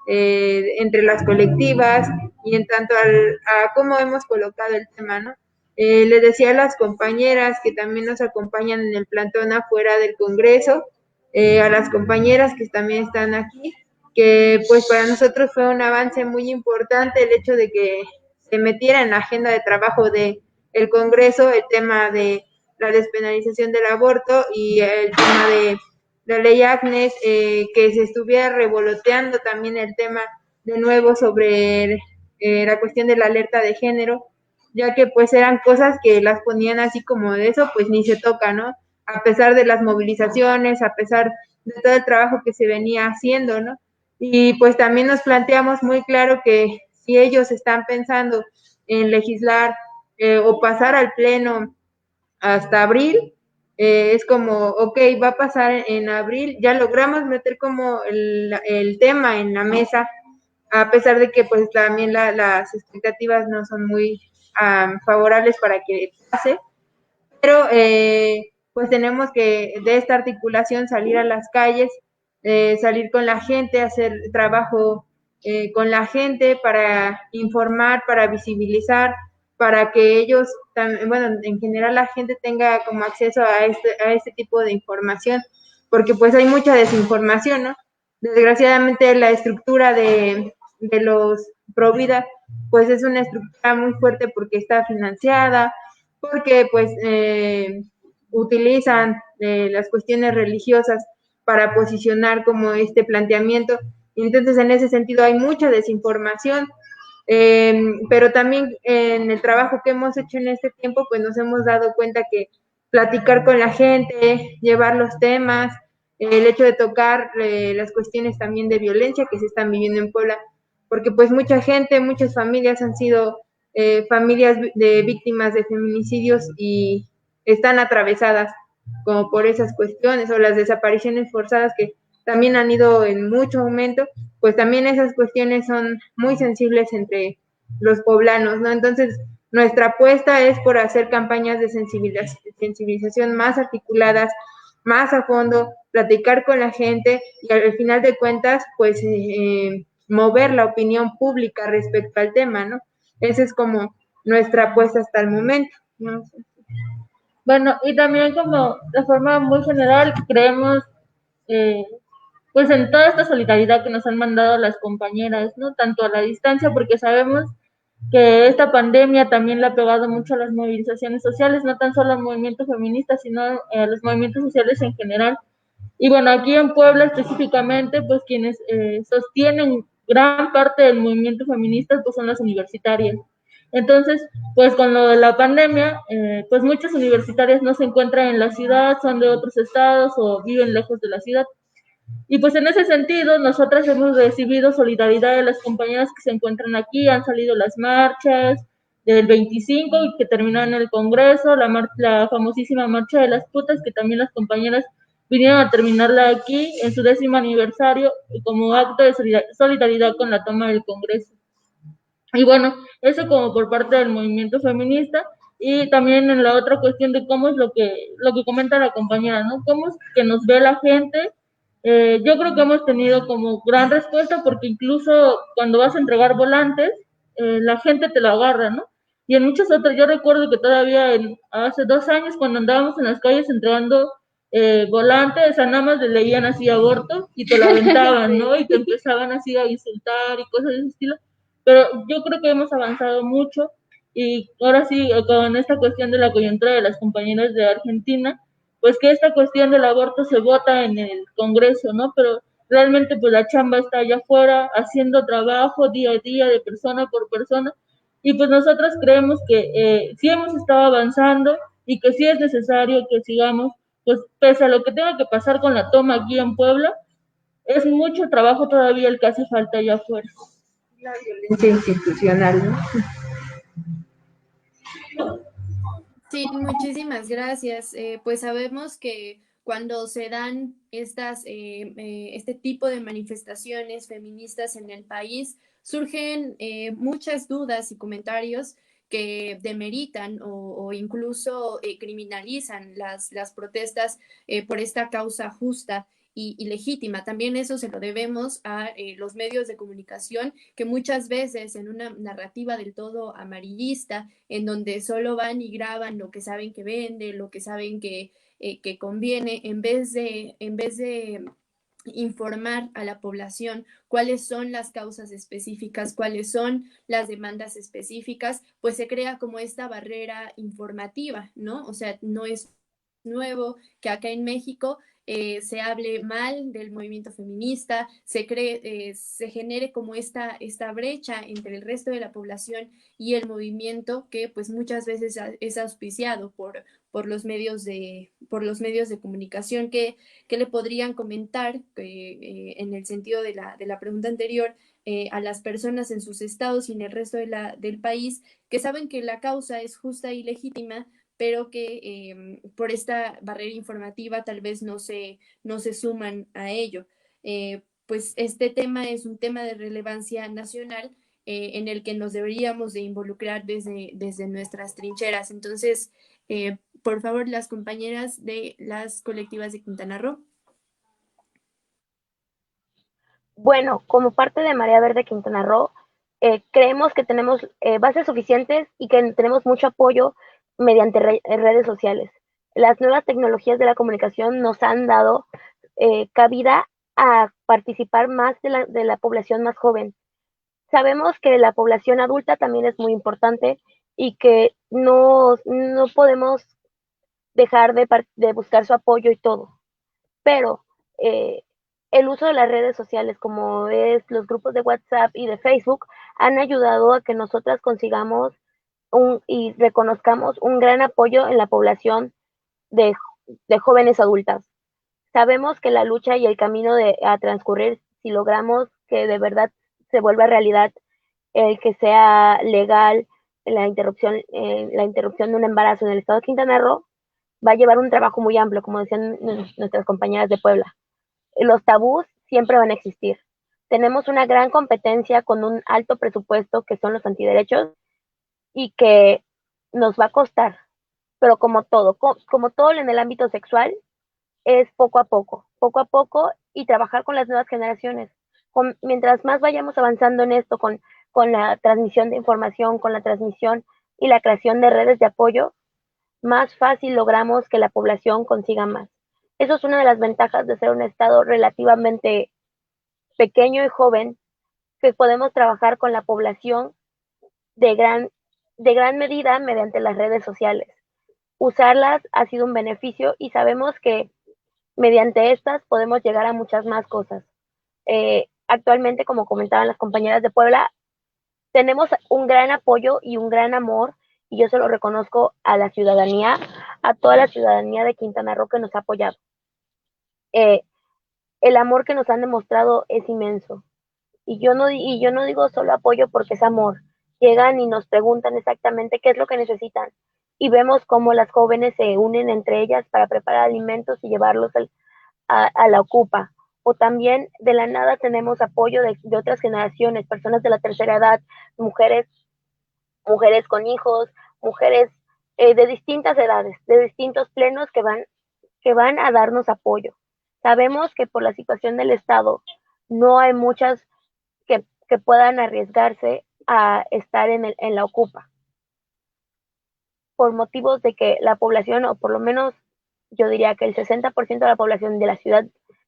entre las colectivas y en tanto a cómo hemos colocado el tema, ¿no? Les decía a las compañeras que también nos acompañan en el plantón afuera del Congreso, a las compañeras que también están aquí, que pues para nosotros fue un avance muy importante el hecho de que se metiera en la agenda de trabajo del Congreso el tema de la despenalización del aborto y el tema de la ley Agnes, que se estuviera revoloteando también el tema de nuevo sobre la cuestión de la alerta de género, ya que pues eran cosas que las ponían así como de eso, pues ni se toca, ¿no? A pesar de las movilizaciones, a pesar de todo el trabajo que se venía haciendo, ¿no? Y pues también nos planteamos muy claro que si ellos están pensando en legislar o pasar al pleno hasta abril, es como, ok, va a pasar en abril, ya logramos meter como el tema en la mesa, a pesar de que pues también las expectativas no son muy favorables para que pase, pero pues tenemos que de esta articulación salir a las calles, salir con la gente, hacer trabajo con la gente para informar, para visibilizar, para que ellos, bueno, en general la gente tenga como acceso a este tipo de información, porque pues hay mucha desinformación, ¿no? Desgraciadamente la estructura de los Provida, pues es una estructura muy fuerte porque está financiada, porque pues utilizan las cuestiones religiosas para posicionar como este planteamiento. Y entonces en ese sentido hay mucha desinformación, pero también en el trabajo que hemos hecho en este tiempo, pues nos hemos dado cuenta que platicar con la gente, llevar los temas, el hecho de tocar las cuestiones también de violencia que se están viviendo en Puebla, porque pues mucha gente, muchas familias han sido familias de víctimas de feminicidios y están atravesadas como por esas cuestiones, o las desapariciones forzadas que también han ido en mucho aumento, pues también esas cuestiones son muy sensibles entre los poblanos, ¿no? Entonces, nuestra apuesta es por hacer campañas de sensibilización más articuladas, más a fondo, platicar con la gente y al final de cuentas, pues mover la opinión pública respecto al tema, ¿no? Esa es como nuestra apuesta hasta el momento, ¿no? Bueno, y también como de forma muy general creemos pues en toda esta solidaridad que nos han mandado las compañeras, ¿no? Tanto a la distancia, porque sabemos que esta pandemia también le ha pegado mucho a las movilizaciones sociales, no tan solo al movimiento feminista, sino a los movimientos sociales en general. Y bueno, aquí en Puebla específicamente, pues quienes sostienen gran parte del movimiento feminista pues son las universitarias. Entonces, pues con lo de la pandemia, pues muchas universitarias no se encuentran en la ciudad, son de otros estados o viven lejos de la ciudad. Y pues en ese sentido, nosotras hemos recibido solidaridad de las compañeras que se encuentran aquí, han salido las marchas del 25 y que terminaron el Congreso, la famosísima marcha de las putas, que también las compañeras vinieron a terminarla aquí en su 10º aniversario como acto de solidaridad con la toma del Congreso. Y bueno, eso como por parte del movimiento feminista, y también en la otra cuestión de cómo es lo que comenta la compañera, ¿no? Cómo es que nos ve la gente. Yo creo que hemos tenido como gran respuesta, porque incluso cuando vas a entregar volantes, la gente te lo agarra, ¿no? Y en muchas otras, yo recuerdo que todavía hace 2 años, cuando andábamos en las calles entregando volantes, a nada más le leían así aborto y te lo aventaban, ¿no? Y te empezaban así a insultar y cosas de ese estilo. Pero yo creo que hemos avanzado mucho, y ahora sí, con esta cuestión de la coyuntura de las compañeras de Argentina, pues que esta cuestión del aborto se vota en el Congreso, ¿no? Pero realmente pues la chamba está allá afuera, haciendo trabajo día a día, de persona por persona, y pues nosotros creemos que sí hemos estado avanzando y que sí es necesario que sigamos, pues pese a lo que tenga que pasar con la toma aquí en Puebla, es mucho trabajo todavía el que hace falta allá afuera. La violencia institucional, ¿no? Sí, muchísimas gracias. Pues sabemos que cuando se dan este tipo de manifestaciones feministas en el país, surgen muchas dudas y comentarios que demeritan o incluso criminalizan las protestas por esta causa justa y legítima. También eso se lo debemos a los medios de comunicación, que muchas veces en una narrativa del todo amarillista, en donde solo van y graban lo que saben que vende, lo que saben que conviene, en vez de informar a la población cuáles son las causas específicas, cuáles son las demandas específicas, pues se crea como esta barrera informativa, ¿no? O sea, no es nuevo que acá en México se hable mal del movimiento feminista, se genere como esta brecha entre el resto de la población y el movimiento, que pues muchas veces es auspiciado por los medios de comunicación, que le podrían comentar en el sentido de la pregunta anterior, a las personas en sus estados y en el resto del país, que saben que la causa es justa y legítima, pero que por esta barrera informativa tal vez no se suman a ello. Pues este tema es un tema de relevancia nacional, en el que nos deberíamos de involucrar desde nuestras trincheras. Entonces, por favor, las compañeras de las colectivas de Quintana Roo. Bueno, como parte de Marea Verde Quintana Roo, creemos que tenemos bases suficientes y que tenemos mucho apoyo mediante redes sociales. Las nuevas tecnologías de la comunicación nos han dado cabida a participar más de la población más joven. Sabemos que la población adulta también es muy importante y que no podemos dejar de buscar su apoyo y todo, pero el uso de las redes sociales, como es los grupos de WhatsApp y de Facebook, han ayudado a que nosotras consigamos y reconozcamos un gran apoyo en la población de, de jóvenes adultas. Sabemos que la lucha y el camino a transcurrir, si logramos que de verdad se vuelva realidad el que sea legal la interrupción de un embarazo en el estado de Quintana Roo, va a llevar un trabajo muy amplio, como decían nuestras compañeras de Puebla. Los tabús siempre van a existir. Tenemos una gran competencia con un alto presupuesto, que son los antiderechos, y que nos va a costar, pero como todo en el ámbito sexual, es poco a poco, y trabajar con las nuevas generaciones. Mientras más vayamos avanzando en esto, con la transmisión de información, con la transmisión y la creación de redes de apoyo, más fácil logramos que la población consiga más. Eso es una de las ventajas de ser un estado relativamente pequeño y joven, que podemos trabajar con la población de gran medida mediante las redes sociales. Usarlas ha sido un beneficio y sabemos que mediante estas podemos llegar a muchas más cosas. Actualmente, como comentaban las compañeras de Puebla, tenemos un gran apoyo y un gran amor, y yo se lo reconozco a la ciudadanía, a toda la ciudadanía de Quintana Roo que nos ha apoyado. El amor que nos han demostrado es inmenso. Y yo no digo solo apoyo porque es amor. Llegan y nos preguntan exactamente qué es lo que necesitan. Y vemos cómo las jóvenes se unen entre ellas para preparar alimentos y llevarlos a la ocupa. O también de la nada tenemos apoyo de otras generaciones, personas de la tercera edad, mujeres con hijos, mujeres de distintas edades, de distintos plenos que van a darnos apoyo. Sabemos que por la situación del Estado no hay muchas que puedan arriesgarse a estar en la ocupa, por motivos de que la población, o por lo menos yo diría que el 60% de la población de la ciudad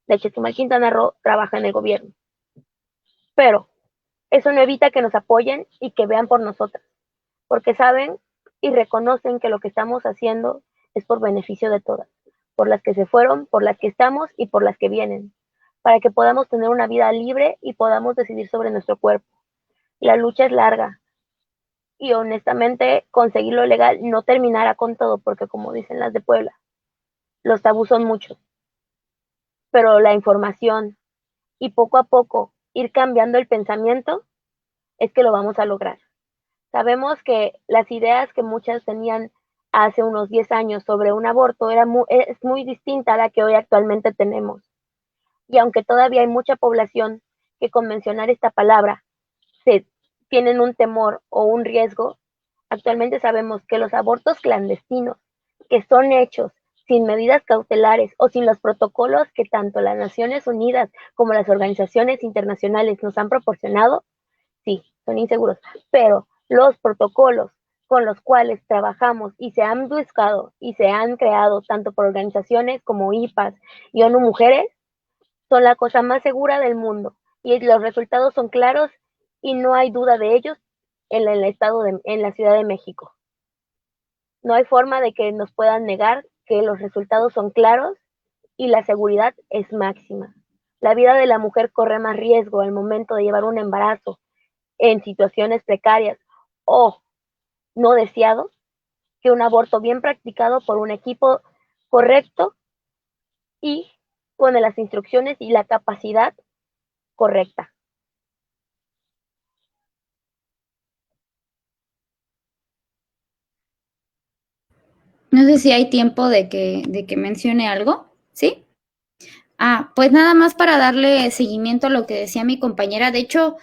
de Chetumal, Quintana Roo, trabaja en el gobierno. Pero eso no evita que nos apoyen y que vean por nosotras, porque saben y reconocen que lo que estamos haciendo es por beneficio de todas, por las que se fueron, por las que estamos y por las que vienen, para que podamos tener una vida libre y podamos decidir sobre nuestro cuerpo. La lucha es larga y honestamente conseguir lo legal no terminará con todo, porque como dicen las de Puebla, los tabús son muchos, pero la información y poco a poco ir cambiando el pensamiento es que lo vamos a lograr. Sabemos que las ideas que muchas tenían hace unos 10 años sobre un aborto es muy distinta a la que hoy actualmente tenemos. Y aunque todavía hay mucha población que con mencionar esta palabra tienen un temor o un riesgo, actualmente sabemos que los abortos clandestinos, que son hechos sin medidas cautelares o sin los protocolos que tanto las Naciones Unidas como las organizaciones internacionales nos han proporcionado, sí, son inseguros, pero los protocolos con los cuales trabajamos y se han buscado y se han creado tanto por organizaciones como IPAS y ONU Mujeres son la cosa más segura del mundo y los resultados son claros y no hay duda de ellos en la Ciudad de México. No hay forma de que nos puedan negar que los resultados son claros y la seguridad es máxima. La vida de la mujer corre más riesgo al momento de llevar un embarazo en situaciones precarias o no deseado que un aborto bien practicado por un equipo correcto y con las instrucciones y la capacidad correcta. No sé si hay tiempo de que mencione algo, ¿sí? Pues nada más para darle seguimiento a lo que decía mi compañera. De hecho,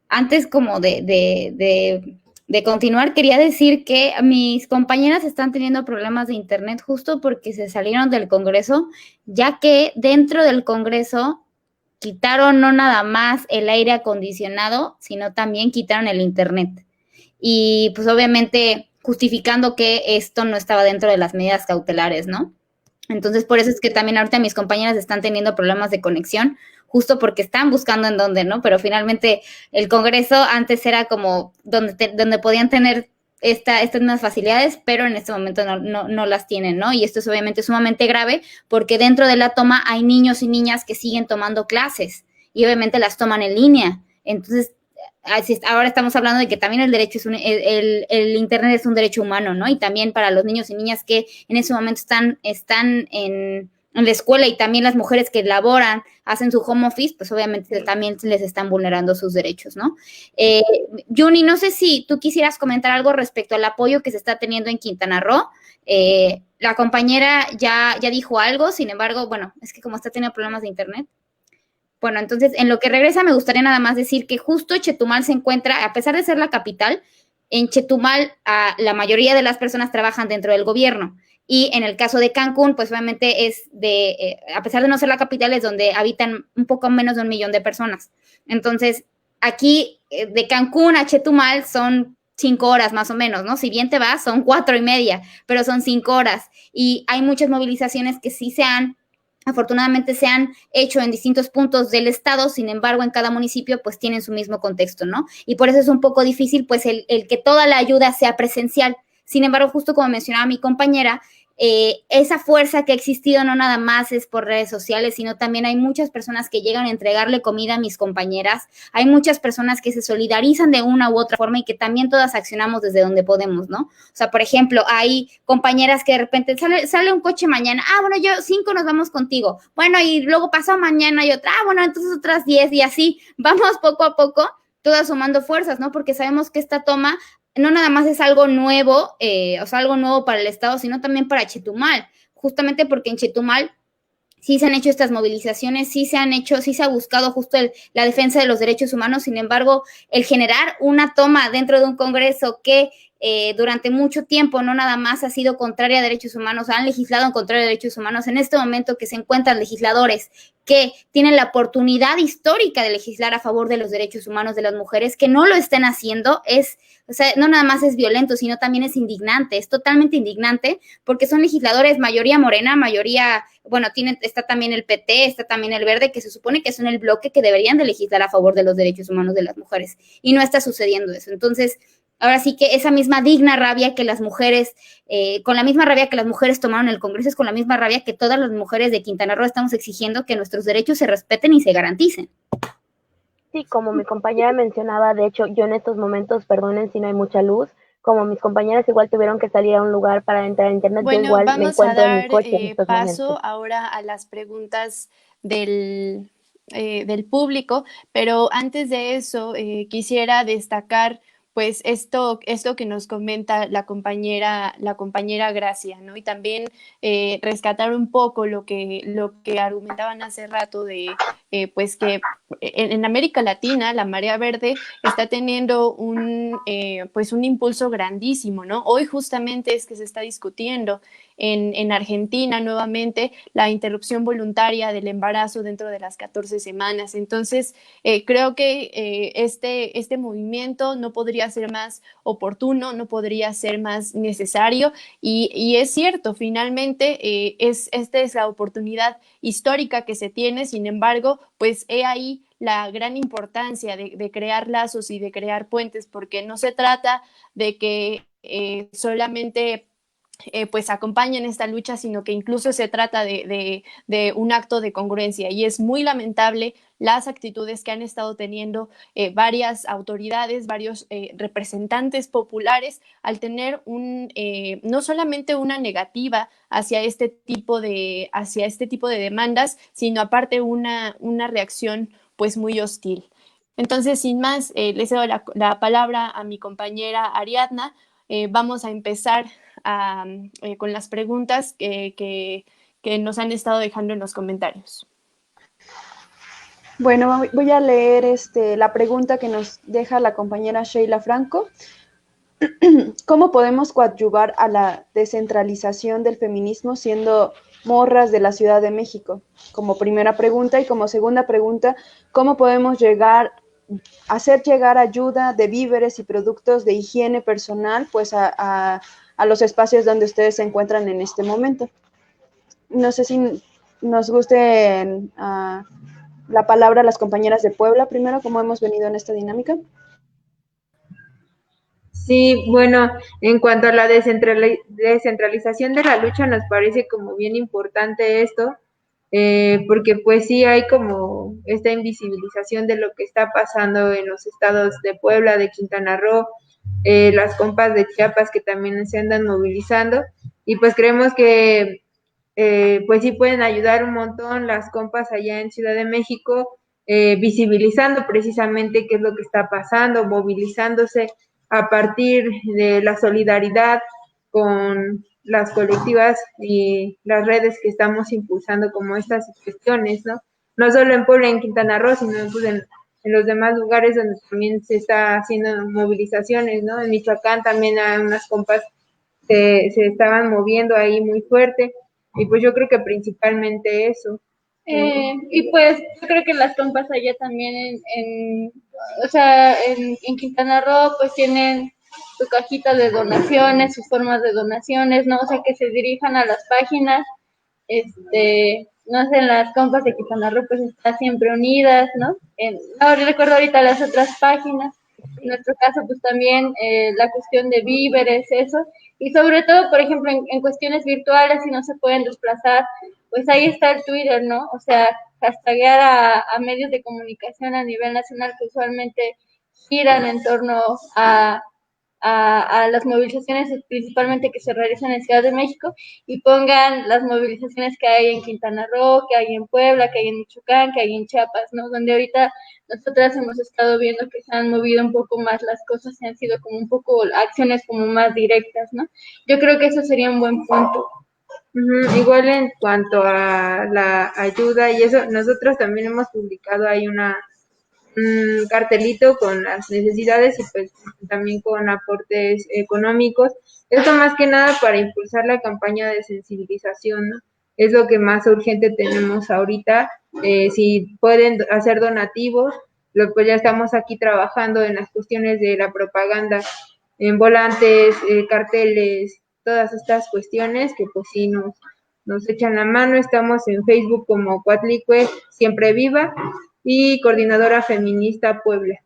antes como de continuar, quería decir que mis compañeras están teniendo problemas de internet justo porque se salieron del Congreso, ya que dentro del Congreso quitaron no nada más el aire acondicionado, sino también quitaron el internet. Y pues obviamente justificando que esto no estaba dentro de las medidas cautelares, ¿no? Entonces, por eso es que también ahorita mis compañeras están teniendo problemas de conexión, justo porque están buscando en dónde, ¿no? Pero finalmente el Congreso antes era como donde podían tener estas mismas facilidades, pero en este momento no las tienen, ¿no? Y esto es obviamente sumamente grave porque dentro de la toma hay niños y niñas que siguen tomando clases y obviamente las toman en línea. Entonces, ahora estamos hablando de que también el derecho el internet es un derecho humano, ¿no? Y también para los niños y niñas que en ese momento están en la escuela y también las mujeres que laboran, hacen su home office, pues obviamente también les están vulnerando sus derechos, ¿no? Juni, no sé si tú quisieras comentar algo respecto al apoyo que se está teniendo en Quintana Roo. La compañera ya dijo algo, sin embargo, bueno, es que como está teniendo problemas de internet. Bueno, entonces, en lo que regresa, me gustaría nada más decir que justo Chetumal se encuentra, a pesar de ser la capital, en Chetumal la mayoría de las personas trabajan dentro del gobierno. Y en el caso de Cancún, pues obviamente a pesar de no ser la capital, es donde habitan un poco menos de 1 millón de personas. Entonces, aquí de Cancún a Chetumal son 5 horas más o menos, ¿no? Si bien te vas, son 4:30, pero son 5 horas. Y hay muchas movilizaciones que sí afortunadamente se han hecho en distintos puntos del estado, sin embargo, en cada municipio pues tienen su mismo contexto, ¿no? Y por eso es un poco difícil pues el que toda la ayuda sea presencial. Sin embargo, justo como mencionaba mi compañera, esa fuerza que ha existido no nada más es por redes sociales, sino también hay muchas personas que llegan a entregarle comida a mis compañeras, hay muchas personas que se solidarizan de una u otra forma y que también todas accionamos desde donde podemos, ¿no? O sea, por ejemplo, hay compañeras que de repente sale un coche mañana, bueno, yo 5 nos vamos contigo, bueno, y luego pasó mañana y otra, bueno, entonces otras 10 y así, vamos poco a poco, todas sumando fuerzas, ¿no? Porque sabemos que esta toma no nada más es algo nuevo, o sea, algo nuevo para el Estado, sino también para Chetumal, justamente porque en Chetumal sí se han hecho estas movilizaciones, sí se ha buscado justo la defensa de los derechos humanos. Sin embargo, el generar una toma dentro de un Congreso que durante mucho tiempo no nada más ha sido contraria a derechos humanos, han legislado en contra de derechos humanos, en este momento que se encuentran legisladores que tienen la oportunidad histórica de legislar a favor de los derechos humanos de las mujeres, que no lo estén haciendo, o sea, no nada más es violento, sino también es indignante, es totalmente indignante, porque son legisladores mayoría morena, mayoría, bueno, está también el PT, está también el Verde, que se supone que son el bloque que deberían de legislar a favor de los derechos humanos de las mujeres, y no está sucediendo eso. Entonces, ahora sí que esa misma digna rabia que las mujeres, con la misma rabia que las mujeres tomaron el Congreso, es con la misma rabia que todas las mujeres de Quintana Roo estamos exigiendo que nuestros derechos se respeten y se garanticen. Sí, como mi compañera mencionaba, de hecho, yo en estos momentos, perdonen si no hay mucha luz, como mis compañeras igual tuvieron que salir a un lugar para entrar a internet, yo Bueno, igual me vamos a encuentro en mi dar coche en estos paso momentos. ahora a las preguntas del público, pero antes de eso quisiera destacar pues esto que nos comenta la compañera Gracia, ¿no? Y también rescatar un poco lo que argumentaban hace rato de pues que en América Latina la marea verde está teniendo pues un impulso grandísimo, ¿no? Hoy justamente es que se está discutiendo en Argentina nuevamente la interrupción voluntaria del embarazo dentro de las 14 semanas. Entonces, creo que este movimiento no podría ser más oportuno, no podría ser más necesario y es cierto, finalmente esta es la oportunidad histórica que se tiene, sin embargo, pues he ahí la gran importancia de crear lazos y de crear puentes, porque no se trata de que solamente pues acompañen esta lucha, sino que incluso se trata de un acto de congruencia y es muy lamentable las actitudes que han estado teniendo varias autoridades, varios representantes populares al tener no solamente una negativa hacia este tipo de demandas, sino aparte una reacción pues muy hostil. Entonces, sin más, le cedo la palabra a mi compañera Ariadna. Vamos a empezar con las preguntas que nos han estado dejando en los comentarios. Bueno, voy a leer la pregunta que nos deja la compañera Sheila Franco. ¿Cómo podemos coadyuvar a la descentralización del feminismo siendo morras de la Ciudad de México? Como primera pregunta, y como segunda pregunta, ¿cómo podemos hacer llegar ayuda de víveres y productos de higiene personal pues a los espacios donde ustedes se encuentran en este momento? No sé si nos guste la palabra a las compañeras de Puebla primero, cómo hemos venido en esta dinámica. Sí, bueno, en cuanto a la descentralización de la lucha, nos parece como bien importante esto, porque pues sí hay como esta invisibilización de lo que está pasando en los estados de Puebla, de Quintana Roo, las compas de Chiapas que también se andan movilizando, y pues creemos que pues sí pueden ayudar un montón las compas allá en Ciudad de México, visibilizando precisamente qué es lo que está pasando, movilizándose a partir de la solidaridad con las colectivas y las redes que estamos impulsando como estas cuestiones, ¿no? No solo en Puebla, en Quintana Roo, sino pues en los demás lugares donde también se está haciendo movilizaciones, ¿no? En Michoacán también hay unas compas se estaban moviendo ahí muy fuerte, y pues yo creo que principalmente eso. Y pues yo creo que las compas allá también o sea, en Quintana Roo pues tienen su cajita de donaciones, sus formas de donaciones, ¿no? O sea, que se dirijan a las páginas, no sé, las compas de Quintana Roo pues están siempre unidas, ¿no? No recuerdo ahorita las otras páginas, en nuestro caso, pues también la cuestión de víveres, eso, y sobre todo, por ejemplo, en cuestiones virtuales, si no se pueden desplazar, pues ahí está el Twitter, ¿no? O sea, hashtaguear a medios de comunicación a nivel nacional que usualmente giran en torno a las movilizaciones principalmente que se realizan en Ciudad de México y pongan las movilizaciones que hay en Quintana Roo, que hay en Puebla, que hay en Michoacán, que hay en Chiapas, ¿no? Donde ahorita nosotras hemos estado viendo que se han movido un poco más las cosas y han sido como un poco acciones como más directas, ¿no? Yo creo que eso sería un buen punto. Igual en cuanto a la ayuda y eso, nosotros también hemos publicado ahí un cartelito con las necesidades y pues también con aportes económicos. Esto más que nada para impulsar la campaña de sensibilización, ¿no? Es lo que más urgente tenemos ahorita. Si pueden hacer donativos, pues ya estamos aquí trabajando en las cuestiones de la propaganda, en volantes, carteles, todas estas cuestiones que pues sí nos echan la mano. Estamos en Facebook como Coatlicue Siempre Viva y Coordinadora Feminista Puebla.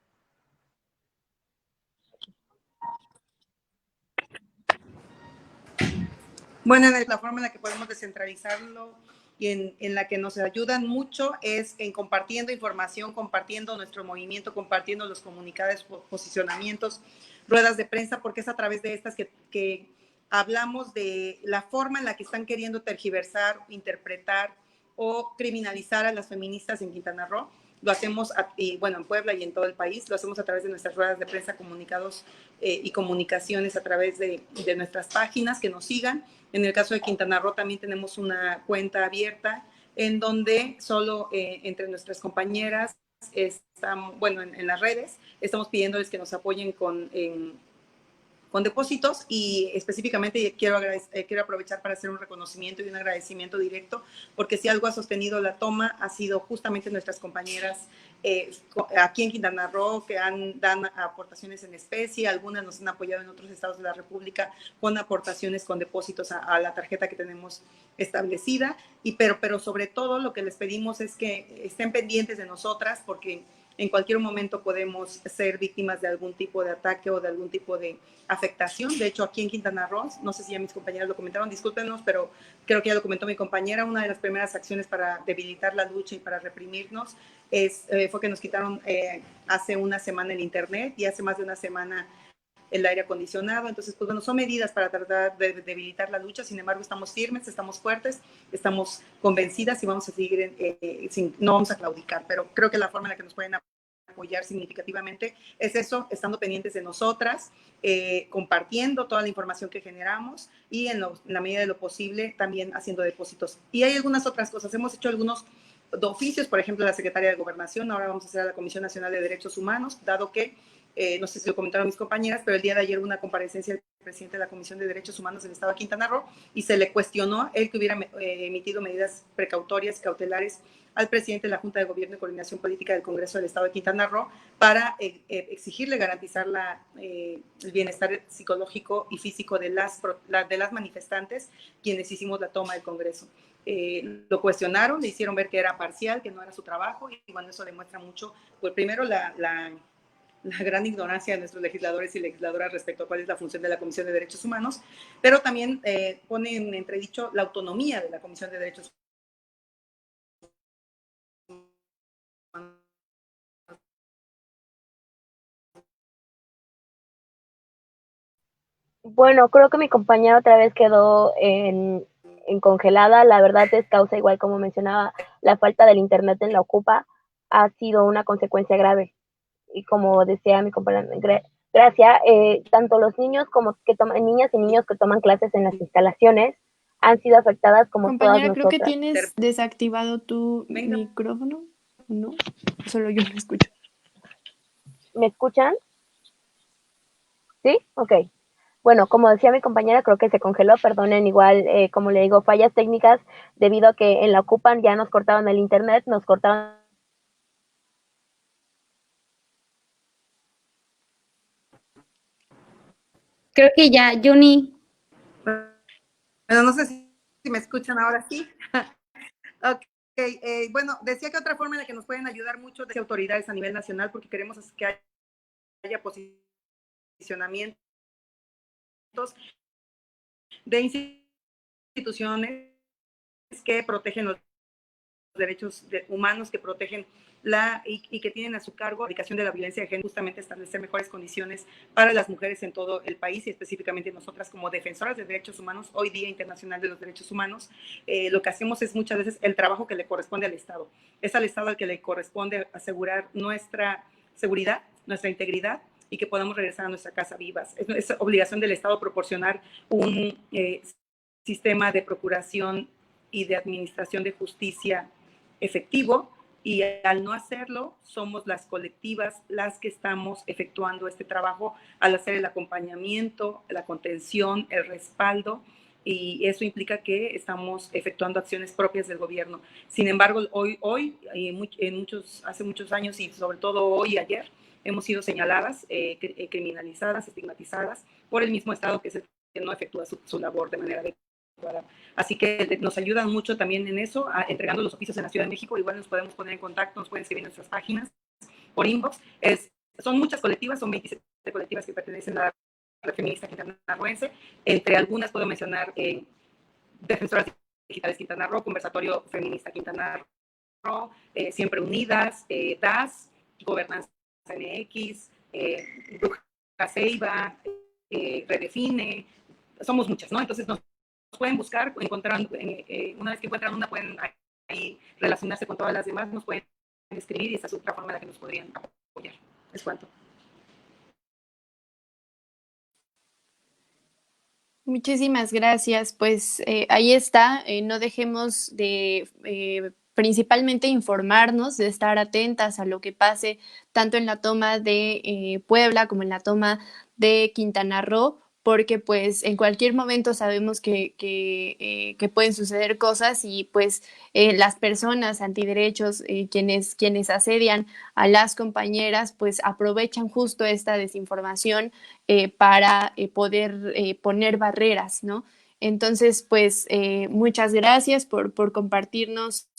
Bueno, la forma en la que podemos descentralizarlo y en la que nos ayudan mucho es en compartiendo información, compartiendo nuestro movimiento, compartiendo los comunicados, posicionamientos, ruedas de prensa, porque es a través de estas que hablamos de la forma en la que están queriendo tergiversar, interpretar o criminalizar a las feministas en Quintana Roo. Lo hacemos, bueno, en Puebla y en todo el país, lo hacemos a través de nuestras ruedas de prensa, comunicados y comunicaciones a través de nuestras páginas, que nos sigan. En el caso de Quintana Roo también tenemos una cuenta abierta en donde solo entre nuestras compañeras estamos, bueno, en las redes, estamos pidiéndoles que nos apoyen con depósitos y específicamente quiero aprovechar para hacer un reconocimiento y un agradecimiento directo, porque si algo ha sostenido la toma ha sido justamente nuestras compañeras aquí en Quintana Roo, que dan aportaciones en especie, algunas nos han apoyado en otros estados de la República con aportaciones con depósitos a la tarjeta que tenemos establecida, pero sobre todo lo que les pedimos es que estén pendientes de nosotras, porque en cualquier momento podemos ser víctimas de algún tipo de ataque o de algún tipo de afectación. De hecho, aquí en Quintana Roo, no sé si ya mis compañeras lo comentaron, discúlpenos, pero creo que ya lo comentó mi compañera, una de las primeras acciones para debilitar la lucha y para reprimirnos fue que nos quitaron hace una semana el internet y hace más de una semana el aire acondicionado. Entonces, pues bueno, son medidas para tratar de debilitar la lucha. Sin embargo, estamos firmes, estamos fuertes, estamos convencidas y vamos a seguir, no vamos a claudicar. Pero creo que la forma en la que nos pueden apoyar significativamente es eso, estando pendientes de nosotras, compartiendo toda la información que generamos y en la medida de lo posible también haciendo depósitos. Y hay algunas otras cosas. Hemos hecho algunos oficios, por ejemplo, la Secretaría de Gobernación, ahora vamos a hacer a la Comisión Nacional de Derechos Humanos, dado que no sé si lo comentaron mis compañeras, pero el día de ayer hubo una comparecencia del presidente de la Comisión de Derechos Humanos del Estado de Quintana Roo y se le cuestionó él que hubiera emitido medidas precautorias, cautelares al presidente de la Junta de Gobierno y Coordinación Política del Congreso del Estado de Quintana Roo para exigirle garantizar el bienestar psicológico y físico de las manifestantes, quienes hicimos la toma del Congreso. Lo cuestionaron, le hicieron ver que era parcial, que no era su trabajo, y bueno, eso demuestra mucho, pues primero la gran ignorancia de nuestros legisladores y legisladoras respecto a cuál es la función de la Comisión de Derechos Humanos, pero también pone en entredicho la autonomía de la Comisión de Derechos Humanos. Bueno, creo que mi compañera otra vez quedó en congelada. La verdad es causa, igual como mencionaba, la falta del internet en la Ocupa ha sido una consecuencia grave. Y como decía mi compañera Gracia, tanto los niños como niñas y niños que toman clases en las instalaciones han sido afectadas como Compañera, todas creo que nosotras. tienes desactivado tu micrófono, ¿no? Solo yo me escucho. ¿Me escuchan? ¿Sí? Ok. Bueno, como decía mi compañera, creo que se congeló, perdonen, igual, como le digo, fallas técnicas, debido a que en la Ocupan ya nos cortaron el internet, nos cortaron. Creo que ya, Juni. Bueno, no sé si me escuchan ahora sí. Ok, bueno, decía que otra forma en la que nos pueden ayudar mucho de autoridades a nivel nacional, porque queremos que haya haya posicionamientos de instituciones que protegen los derechos humanos, que protegen y que tienen a su cargo la erradicación de la violencia de género, justamente establecer mejores condiciones para las mujeres en todo el país y específicamente nosotras como defensoras de derechos humanos, hoy Día Internacional de los Derechos Humanos, lo que hacemos es muchas veces el trabajo que le corresponde al Estado. Es al Estado al que le corresponde asegurar nuestra seguridad, nuestra integridad y que podamos regresar a nuestra casa vivas. Es obligación del Estado proporcionar un sistema de procuración y de administración de justicia efectivo, y al no hacerlo, somos las colectivas las que estamos efectuando este trabajo al hacer el acompañamiento, la contención, el respaldo, y eso implica que estamos efectuando acciones propias del gobierno. Sin embargo, hoy hace muchos años y sobre todo hoy y ayer, hemos sido señaladas, criminalizadas, estigmatizadas por el mismo Estado que es el que no efectúa su labor de manera adecuada. Así que nos ayudan mucho también en eso, entregando los oficios en la Ciudad de México. Igual nos podemos poner en contacto, nos pueden escribir en nuestras páginas por inbox. Son muchas colectivas, son 27 colectivas que pertenecen a la red feminista quintanarroense. Entre algunas puedo mencionar Defensoras Digitales Quintana Roo, Conversatorio Feminista Quintana Roo, Siempre Unidas, DAS, Gobernanza MX, Bruja Ceiba, Redefine. Somos muchas, ¿no? Entonces nos pueden buscar, encontrar, una vez que encuentran una, pueden ahí relacionarse con todas las demás, nos pueden escribir y esa es otra forma en la que nos podrían apoyar. Es cuanto. Muchísimas gracias. Pues ahí está. No dejemos de principalmente informarnos, de estar atentas a lo que pase tanto en la toma de Puebla como en la toma de Quintana Roo, porque pues en cualquier momento sabemos que pueden suceder cosas y pues las personas antiderechos, quienes asedian a las compañeras, pues aprovechan justo esta desinformación para poder poner barreras, ¿no? Entonces, pues muchas gracias por compartirnos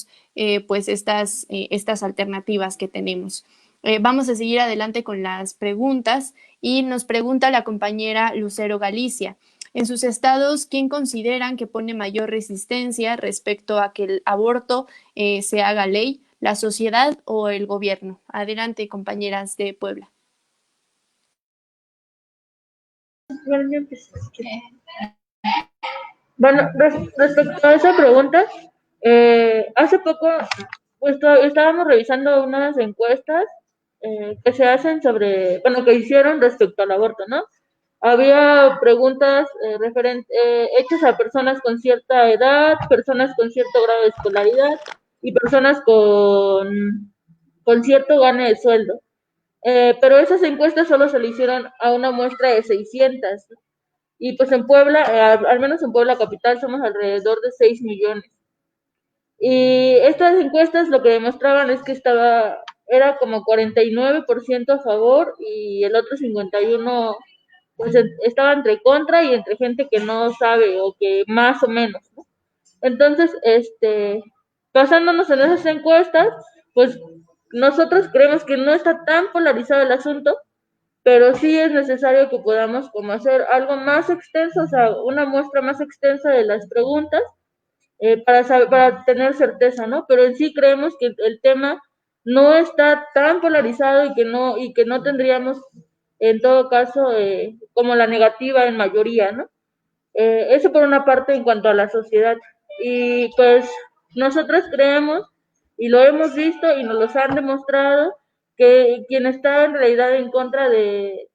pues estas alternativas que tenemos. Vamos a seguir adelante con las preguntas y nos pregunta la compañera Lucero Galicia. En sus estados, ¿quién consideran que pone mayor resistencia respecto a que el aborto se haga ley, la sociedad o el gobierno? Adelante, compañeras de Puebla. Bueno, respecto a esa pregunta, hace poco pues, estábamos revisando unas encuestas que se hacen que hicieron respecto al aborto, ¿no? Había preguntas hechas a personas con cierta edad, personas con cierto grado de escolaridad y personas con cierto gane de sueldo. Pero esas encuestas solo se le hicieron a una muestra de 600. Y pues en Puebla, al menos en Puebla capital, somos alrededor de 6 millones. Y estas encuestas lo que demostraban es que era como 49% a favor y el otro 51% pues estaba entre contra y entre gente que no sabe o que más o menos, ¿no? Entonces, basándonos en esas encuestas, pues nosotros creemos que no está tan polarizado el asunto, pero sí es necesario que podamos como hacer algo más extenso, o sea, una muestra más extensa de las preguntas para tener certeza, ¿no? Pero en sí creemos que el tema no está tan polarizado y que no tendríamos, en todo caso, como la negativa en mayoría, ¿no? Eso por una parte en cuanto a la sociedad. Y pues nosotros creemos, y lo hemos visto y nos los han demostrado, que quien está en realidad en contra de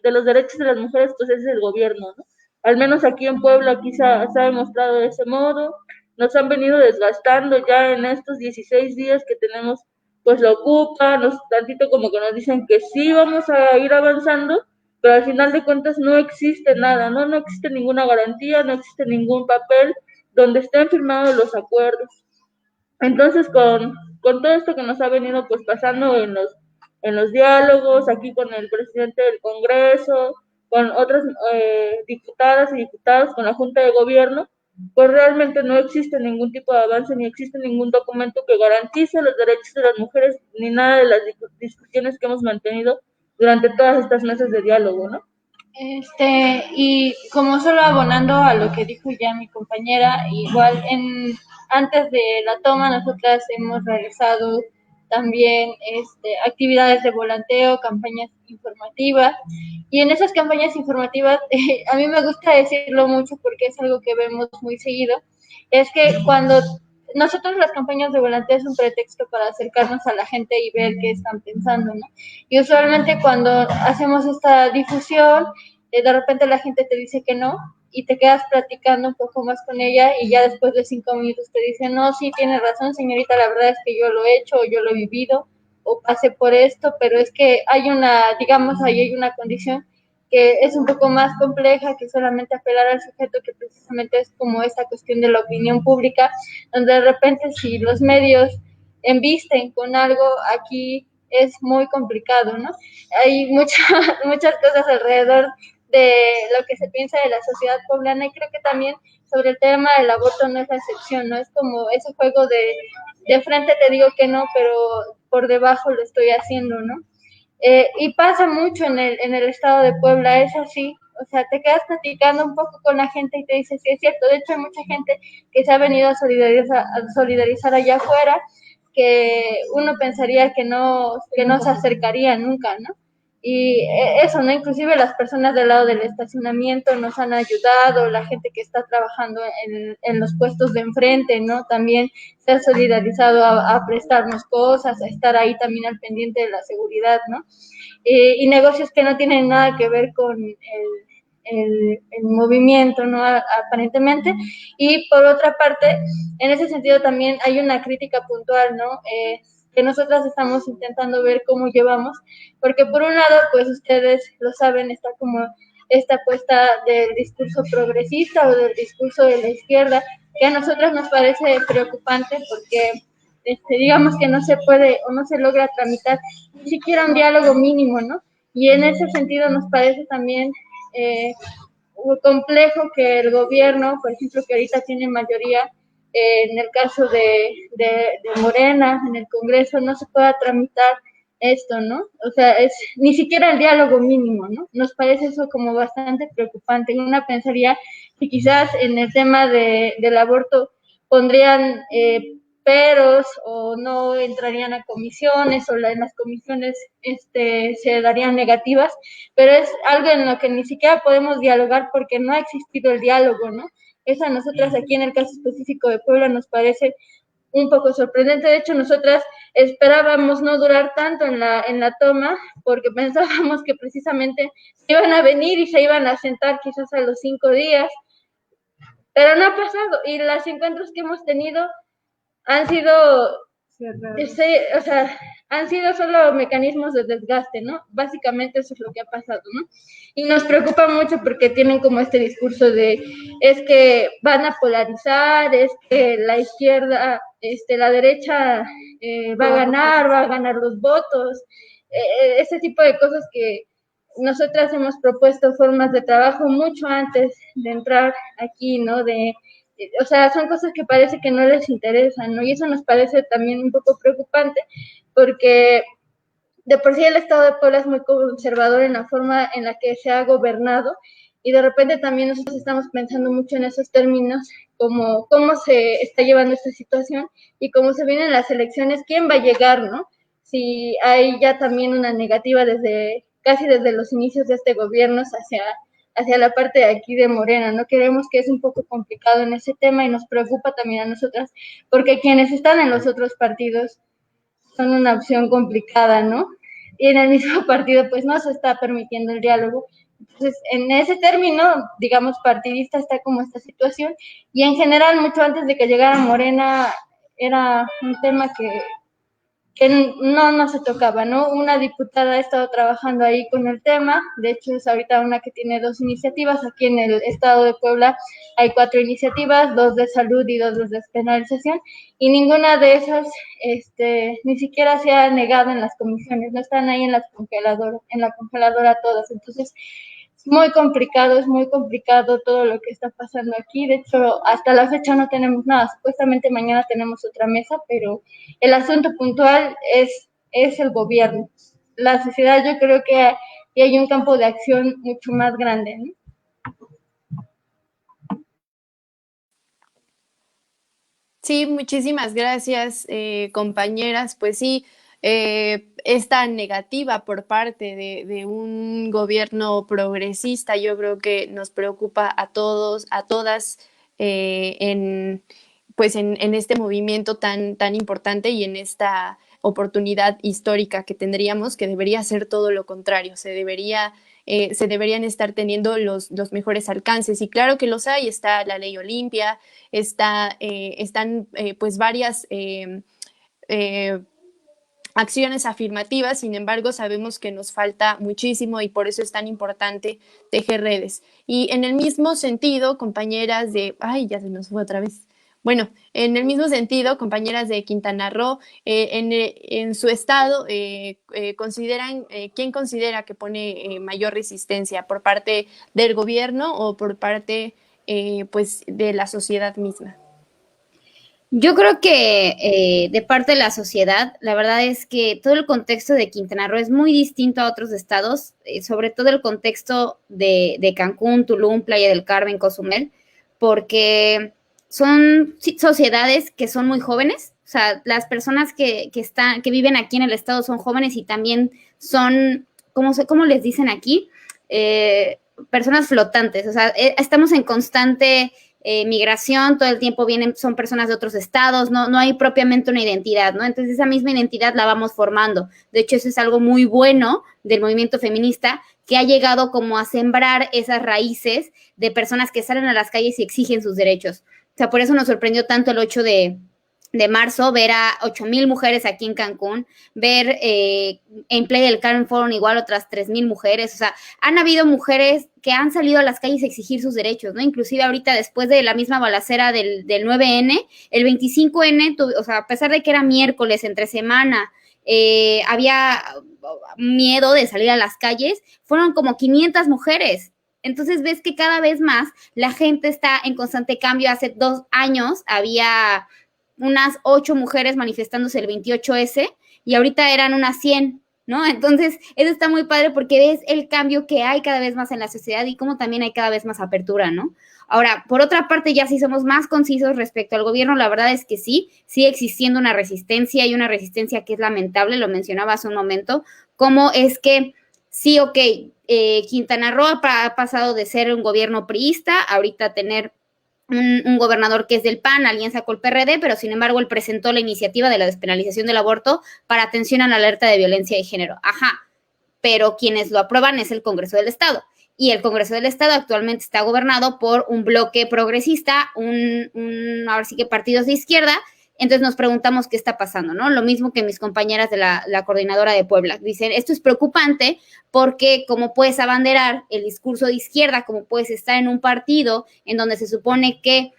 los derechos de las mujeres, pues es el gobierno, ¿no? Al menos aquí en Puebla, aquí se ha demostrado de ese modo. Nos han venido desgastando ya en estos 16 días que tenemos, pues lo ocupa, tantito como que nos dicen que sí vamos a ir avanzando, pero al final de cuentas no existe nada, ¿no? No existe ninguna garantía, no existe ningún papel donde estén firmados los acuerdos. Entonces, con todo esto que nos ha venido pues pasando en los diálogos, aquí con el presidente del Congreso, con otras diputadas y diputados, con la Junta de Gobierno, pues realmente no existe ningún tipo de avance, ni existe ningún documento que garantice los derechos de las mujeres, ni nada de las discusiones que hemos mantenido, durante todas estas mesas de diálogo, ¿no? Y como solo abonando a lo que dijo ya mi compañera, igual antes de la toma nosotras hemos realizado también actividades de volanteo, campañas informativas, y en esas campañas informativas a mí me gusta decirlo mucho porque es algo que vemos muy seguido, es que cuando nosotros las campañas de volanteo es un pretexto para acercarnos a la gente y ver qué están pensando, ¿no? Y usualmente cuando hacemos esta difusión, de repente la gente te dice que no y te quedas platicando un poco más con ella y ya después de 5 minutos te dice, no, sí, tiene razón, señorita, la verdad es que yo lo he hecho o yo lo he vivido o pasé por esto, pero es que hay digamos, ahí hay una condición que es un poco más compleja que solamente apelar al sujeto, que precisamente es como esta cuestión de la opinión pública, donde de repente si los medios embisten con algo, aquí es muy complicado, ¿no? Hay muchas cosas alrededor de lo que se piensa de la sociedad poblana, y creo que también sobre el tema del aborto no es la excepción, ¿no? Es como ese juego de frente te digo que no, pero por debajo lo estoy haciendo, ¿no? Y pasa mucho en el estado de Puebla, es así, o sea, te quedas platicando un poco con la gente y te dice, sí, es cierto, de hecho hay mucha gente que se ha venido a solidarizar allá afuera, que uno pensaría que no se acercaría nunca, ¿no? Y eso, ¿no? Inclusive las personas del lado del estacionamiento nos han ayudado, la gente que está trabajando en los puestos de enfrente, ¿no? También se ha solidarizado a prestarnos cosas, a estar ahí también al pendiente de la seguridad, ¿no? Y negocios que no tienen nada que ver con el movimiento, ¿no? Aparentemente. Y por otra parte, en ese sentido también hay una crítica puntual, ¿no? Que nosotras estamos intentando ver cómo llevamos, porque por un lado, pues ustedes lo saben, está como esta apuesta del discurso progresista o del discurso de la izquierda, que a nosotras nos parece preocupante porque digamos que no se puede o no se logra tramitar ni siquiera un diálogo mínimo, ¿no? Y en ese sentido nos parece también complejo que el gobierno, por ejemplo, que ahorita tiene mayoría, en el caso de Morena, en el Congreso, no se pueda tramitar esto, ¿no? O sea, ni siquiera el diálogo mínimo, ¿no? Nos parece eso como bastante preocupante. Una pensaría que quizás en el tema del aborto pondrían peros o no entrarían a comisiones o en las comisiones se darían negativas, pero es algo en lo que ni siquiera podemos dialogar porque no ha existido el diálogo, ¿no? Eso a nosotras aquí en el caso específico de Puebla nos parece un poco sorprendente. De hecho, nosotras esperábamos no durar tanto en la toma porque pensábamos que precisamente iban a venir y se iban a sentar quizás a los 5 días, pero no ha pasado, y los encuentros que hemos tenido han sido, o sea, han sido solo mecanismos de desgaste, ¿no? Básicamente eso es lo que ha pasado, ¿no? Y nos preocupa mucho porque tienen como este discurso de, es que van a polarizar, es que la izquierda, la derecha va a ganar los votos, ese tipo de cosas que nosotras hemos propuesto formas de trabajo mucho antes de entrar aquí, ¿no? O sea, son cosas que parece que no les interesan, ¿no? Y eso nos parece también un poco preocupante, porque de por sí el Estado de Puebla es muy conservador en la forma en la que se ha gobernado, y de repente también nosotros estamos pensando mucho en esos términos, como cómo se está llevando esta situación y cómo se vienen las elecciones, quién va a llegar, ¿no? Si hay ya también una negativa casi desde los inicios de este gobierno hacia la parte de aquí de Morena, ¿no? Creemos que es un poco complicado en ese tema y nos preocupa también a nosotras, porque quienes están en los otros partidos son una opción complicada, ¿no? Y en el mismo partido, pues, no se está permitiendo el diálogo. Entonces, en ese término, digamos, partidista está como esta situación, y en general, mucho antes de que llegara Morena, era un tema que no se tocaba, ¿no? Una diputada ha estado trabajando ahí con el tema, de hecho es ahorita una que tiene 2 iniciativas, aquí en el estado de Puebla hay 4 iniciativas, 2 de salud y 2 de despenalización, y ninguna de esas ni siquiera se ha negado en las comisiones, no están ahí en la congeladora todas, entonces es muy complicado todo lo que está pasando aquí. De hecho, hasta la fecha no tenemos nada. Supuestamente mañana tenemos otra mesa, pero el asunto puntual es el gobierno. la sociedad, yo creo que hay un campo de acción mucho más grande, ¿no? Sí, muchísimas gracias, compañeras. Pues sí, esta negativa por parte de un gobierno progresista, yo creo que nos preocupa a todos, a todas, pues en este movimiento tan importante y en esta oportunidad histórica que tendríamos, que debería ser todo lo contrario, se deberían estar teniendo los mejores alcances. Y claro que los hay, está la ley Olimpia, están pues varias acciones afirmativas. Sin embargo, sabemos que nos falta muchísimo y por eso es tan importante tejer redes. Y en el mismo sentido, compañeras ay, ya se nos fue otra vez. Bueno, en el mismo sentido, compañeras de Quintana Roo, en su estado, ¿quién considera que pone mayor resistencia? ¿Por parte del gobierno o por parte pues de la sociedad misma? Yo creo que de parte de la sociedad, la verdad es que todo el contexto de Quintana Roo es muy distinto a otros estados, sobre todo el contexto de Cancún, Tulum, Playa del Carmen, Cozumel, porque son sociedades que son muy jóvenes, o sea, las personas que viven aquí en el estado son jóvenes y también son, ¿cómo les dicen aquí? Personas flotantes, o sea, estamos en constante migración, todo el tiempo son personas de otros estados, no hay propiamente una identidad, ¿no? Entonces esa misma identidad la vamos formando. De hecho, eso es algo muy bueno del movimiento feminista, que ha llegado como a sembrar esas raíces de personas que salen a las calles y exigen sus derechos. O sea, por eso nos sorprendió tanto el 8 de marzo, ver a 8,000 mujeres aquí en Cancún, ver en Playa del Carmen fueron igual otras 3,000 mujeres, o sea, han habido mujeres que han salido a las calles a exigir sus derechos, ¿no? Inclusive ahorita después de la misma balacera del 9N, el 25N, o sea, a pesar de que era miércoles, entre semana, había miedo de salir a las calles, fueron como 500 mujeres. Entonces ves que cada vez más la gente está en constante cambio. Hace 2 años había unas 8 mujeres manifestándose el 28S y ahorita eran unas 100, ¿no? Entonces, eso está muy padre porque ves el cambio que hay cada vez más en la sociedad y cómo también hay cada vez más apertura, ¿no? Ahora, por otra parte, ya si somos más concisos respecto al gobierno, la verdad es que sí, sigue existiendo una resistencia y una resistencia que es lamentable, lo mencionaba hace un momento, cómo es que sí, ok, Quintana Roo ha pasado de ser un gobierno priista, ahorita a tener un gobernador que es del PAN, alianza con el PRD, pero sin embargo él presentó la iniciativa de la despenalización del aborto para atención a la alerta de violencia de género. Ajá, pero quienes lo aprueban es el Congreso del Estado. Y el Congreso del Estado actualmente está gobernado por un bloque progresista, ahora sí que partidos de izquierda. Entonces nos preguntamos qué está pasando, ¿no? Lo mismo que mis compañeras de la coordinadora de Puebla. Dicen, esto es preocupante porque como puedes abanderar el discurso de izquierda, como puedes estar en un partido en donde se supone que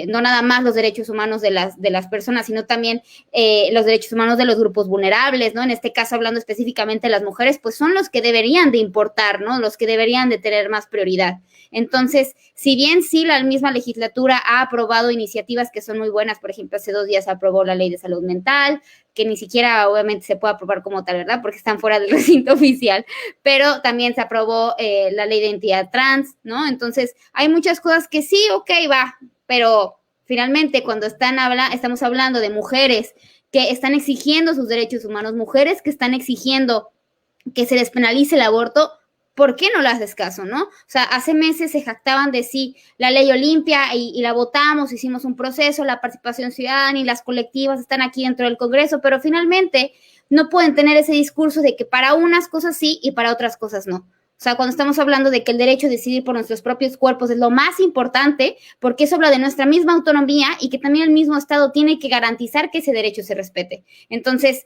no nada más los derechos humanos de las personas, sino también los derechos humanos de los grupos vulnerables, ¿no? En este caso, hablando específicamente de las mujeres, pues son los que deberían de importar, ¿no? Los que deberían de tener más prioridad. Entonces, si bien sí la misma legislatura ha aprobado iniciativas que son muy buenas, por ejemplo, hace 2 días se aprobó la ley de salud mental, que ni siquiera obviamente se puede aprobar como tal, ¿verdad? Porque están fuera del recinto oficial, pero también se aprobó la ley de identidad trans, ¿no? Entonces, hay muchas cosas que sí, ok, va, pero finalmente cuando estamos hablando de mujeres que están exigiendo sus derechos humanos, mujeres que están exigiendo que se despenalice el aborto, ¿por qué no le haces caso, no? O sea, hace meses se jactaban de sí, la ley Olimpia y la votamos, hicimos un proceso, la participación ciudadana y las colectivas están aquí dentro del Congreso, pero finalmente no pueden tener ese discurso de que para unas cosas sí y para otras cosas no. O sea, cuando estamos hablando de que el derecho a decidir por nuestros propios cuerpos es lo más importante, porque eso habla de nuestra misma autonomía y que también el mismo Estado tiene que garantizar que ese derecho se respete. Entonces,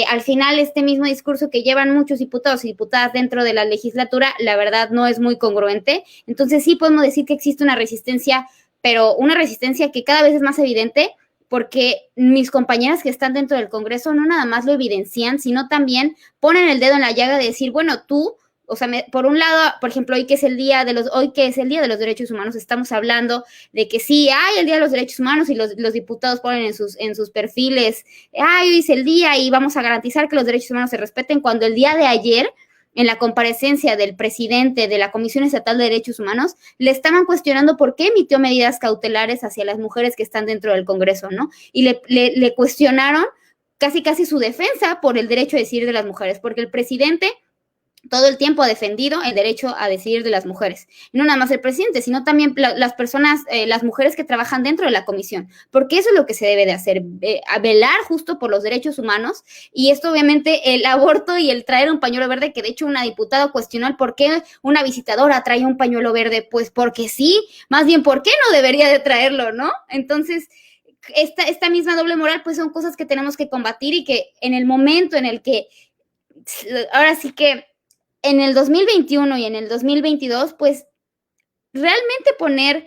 al final, este mismo discurso que llevan muchos diputados y diputadas dentro de la legislatura, la verdad no es muy congruente. Entonces, sí podemos decir que existe una resistencia, pero una resistencia que cada vez es más evidente, porque mis compañeras que están dentro del Congreso no nada más lo evidencian, sino también ponen el dedo en la llaga de decir, bueno, tú o sea, por un lado, por ejemplo, hoy que es el día de los derechos humanos, estamos hablando de que sí, hay el día de los derechos humanos y los diputados ponen en sus perfiles, hoy es el día y vamos a garantizar que los derechos humanos se respeten, cuando el día de ayer, en la comparecencia del presidente de la Comisión Estatal de Derechos Humanos, le estaban cuestionando por qué emitió medidas cautelares hacia las mujeres que están dentro del Congreso, ¿no? Y le cuestionaron casi su defensa por el derecho a decidir de las mujeres, porque el presidente todo el tiempo ha defendido el derecho a decidir de las mujeres. No nada más el presidente, sino también las personas, las mujeres que trabajan dentro de la comisión, porque eso es lo que se debe de hacer, a velar justo por los derechos humanos, y esto obviamente el aborto y el traer un pañuelo verde, que de hecho una diputada cuestionó el por qué una visitadora trae un pañuelo verde, pues porque sí, más bien por qué no debería de traerlo, ¿no? Entonces, esta misma doble moral, pues son cosas que tenemos que combatir y que en el momento en el que, ahora sí que en el 2021 y en el 2022, pues realmente poner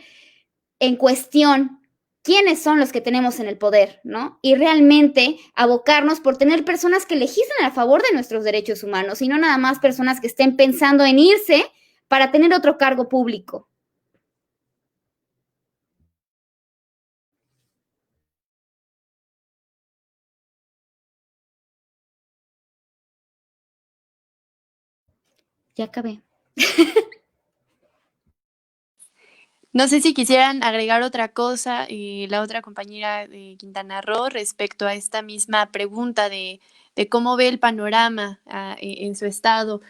en cuestión quiénes son los que tenemos en el poder, ¿no? Y realmente abocarnos por tener personas que legislen a favor de nuestros derechos humanos y no nada más personas que estén pensando en irse para tener otro cargo público. Ya acabé. No sé si quisieran agregar otra cosa, la otra compañera de Quintana Roo, respecto a esta misma pregunta de cómo ve el panorama en su estado,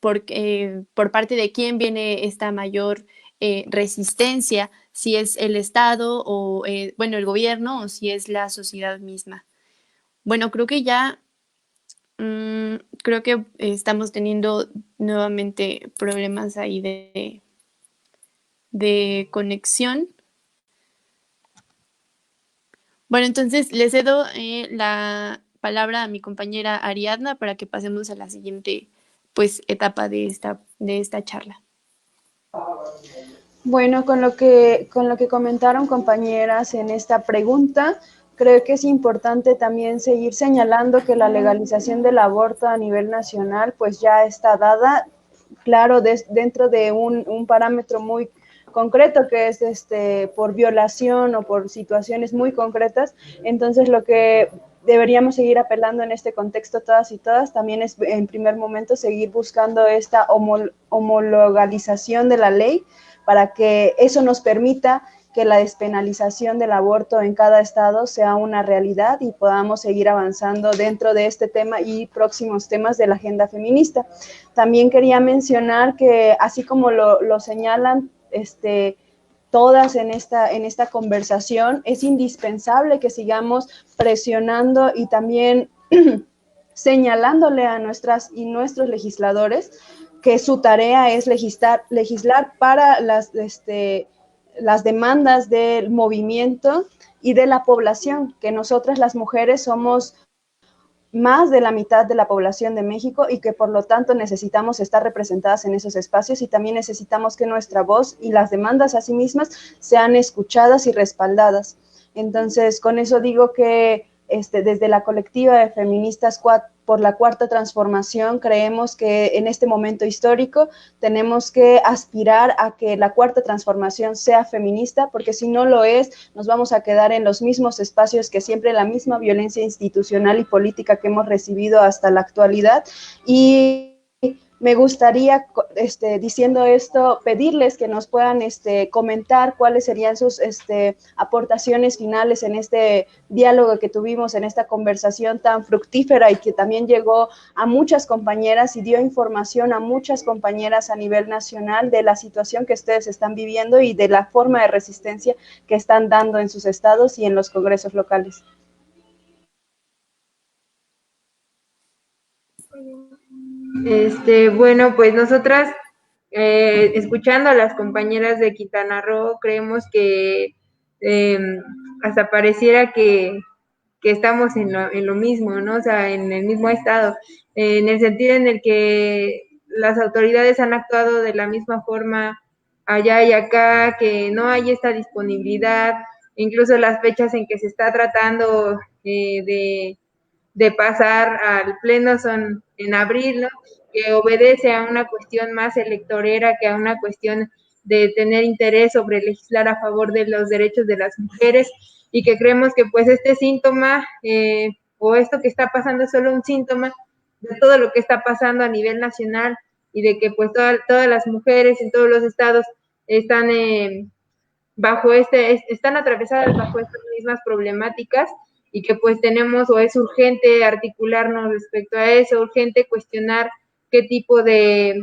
por parte de quién viene esta mayor resistencia, si es el estado o, bueno, el gobierno, o si es la sociedad misma. Bueno, creo que ya, creo que estamos teniendo nuevamente problemas ahí de conexión. Bueno, entonces le cedo la palabra a mi compañera Ariadna para que pasemos a la siguiente, pues, etapa de esta charla. Bueno, con lo que comentaron compañeras en esta pregunta, creo que es importante también seguir señalando que la legalización del aborto a nivel nacional pues ya está dada, claro, dentro de un parámetro muy concreto que es por violación o por situaciones muy concretas. Entonces lo que deberíamos seguir apelando en este contexto todas y todas también es en primer momento seguir buscando esta homologalización de la ley para que eso nos permita que la despenalización del aborto en cada estado sea una realidad y podamos seguir avanzando dentro de este tema y próximos temas de la agenda feminista. También quería mencionar que, así como lo señalan todas en esta conversación, es indispensable que sigamos presionando y también señalándole a nuestras y nuestros legisladores que su tarea es legislar para las demandas del movimiento y de la población, que nosotras las mujeres somos más de la mitad de la población de México y que por lo tanto necesitamos estar representadas en esos espacios y también necesitamos que nuestra voz y las demandas a sí mismas sean escuchadas y respaldadas. Entonces, con eso digo que desde la colectiva de feministas por la Cuarta Transformación creemos que en este momento histórico tenemos que aspirar a que la Cuarta Transformación sea feminista, porque si no lo es, nos vamos a quedar en los mismos espacios que siempre, la misma violencia institucional y política que hemos recibido hasta la actualidad. Y me gustaría, diciendo esto, pedirles que nos puedan comentar cuáles serían sus aportaciones finales en este diálogo que tuvimos, en esta conversación tan fructífera y que también llegó a muchas compañeras y dio información a muchas compañeras a nivel nacional de la situación que ustedes están viviendo y de la forma de resistencia que están dando en sus estados y en los congresos locales. Bueno, pues nosotras, escuchando a las compañeras de Quintana Roo, creemos que hasta pareciera que estamos en lo mismo, ¿no? O sea, en el mismo estado, en el sentido en el que las autoridades han actuado de la misma forma allá y acá, que no hay esta disponibilidad, incluso las fechas en que se está tratando de pasar al pleno son en abril, ¿no? que obedece a una cuestión más electorera que a una cuestión de tener interés sobre legislar a favor de los derechos de las mujeres, y que creemos que pues este síntoma o esto que está pasando es solo un síntoma de todo lo que está pasando a nivel nacional, y de que pues todas las mujeres en todos los estados están están atravesadas bajo estas mismas problemáticas, y que pues tenemos o es urgente articularnos respecto a eso, urgente cuestionar qué tipo de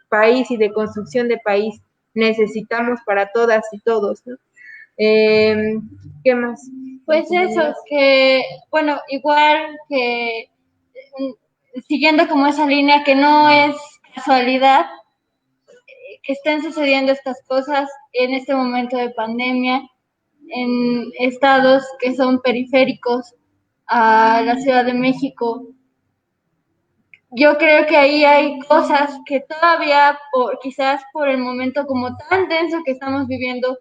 país y de construcción de país necesitamos para todas y todos, ¿no? ¿Qué más? Pues eso, que, bueno, igual que siguiendo como esa línea, que no es casualidad que estén sucediendo estas cosas en este momento de pandemia en estados que son periféricos a la Ciudad de México. Yo creo que ahí hay cosas que todavía, quizás por el momento como tan denso que estamos viviendo,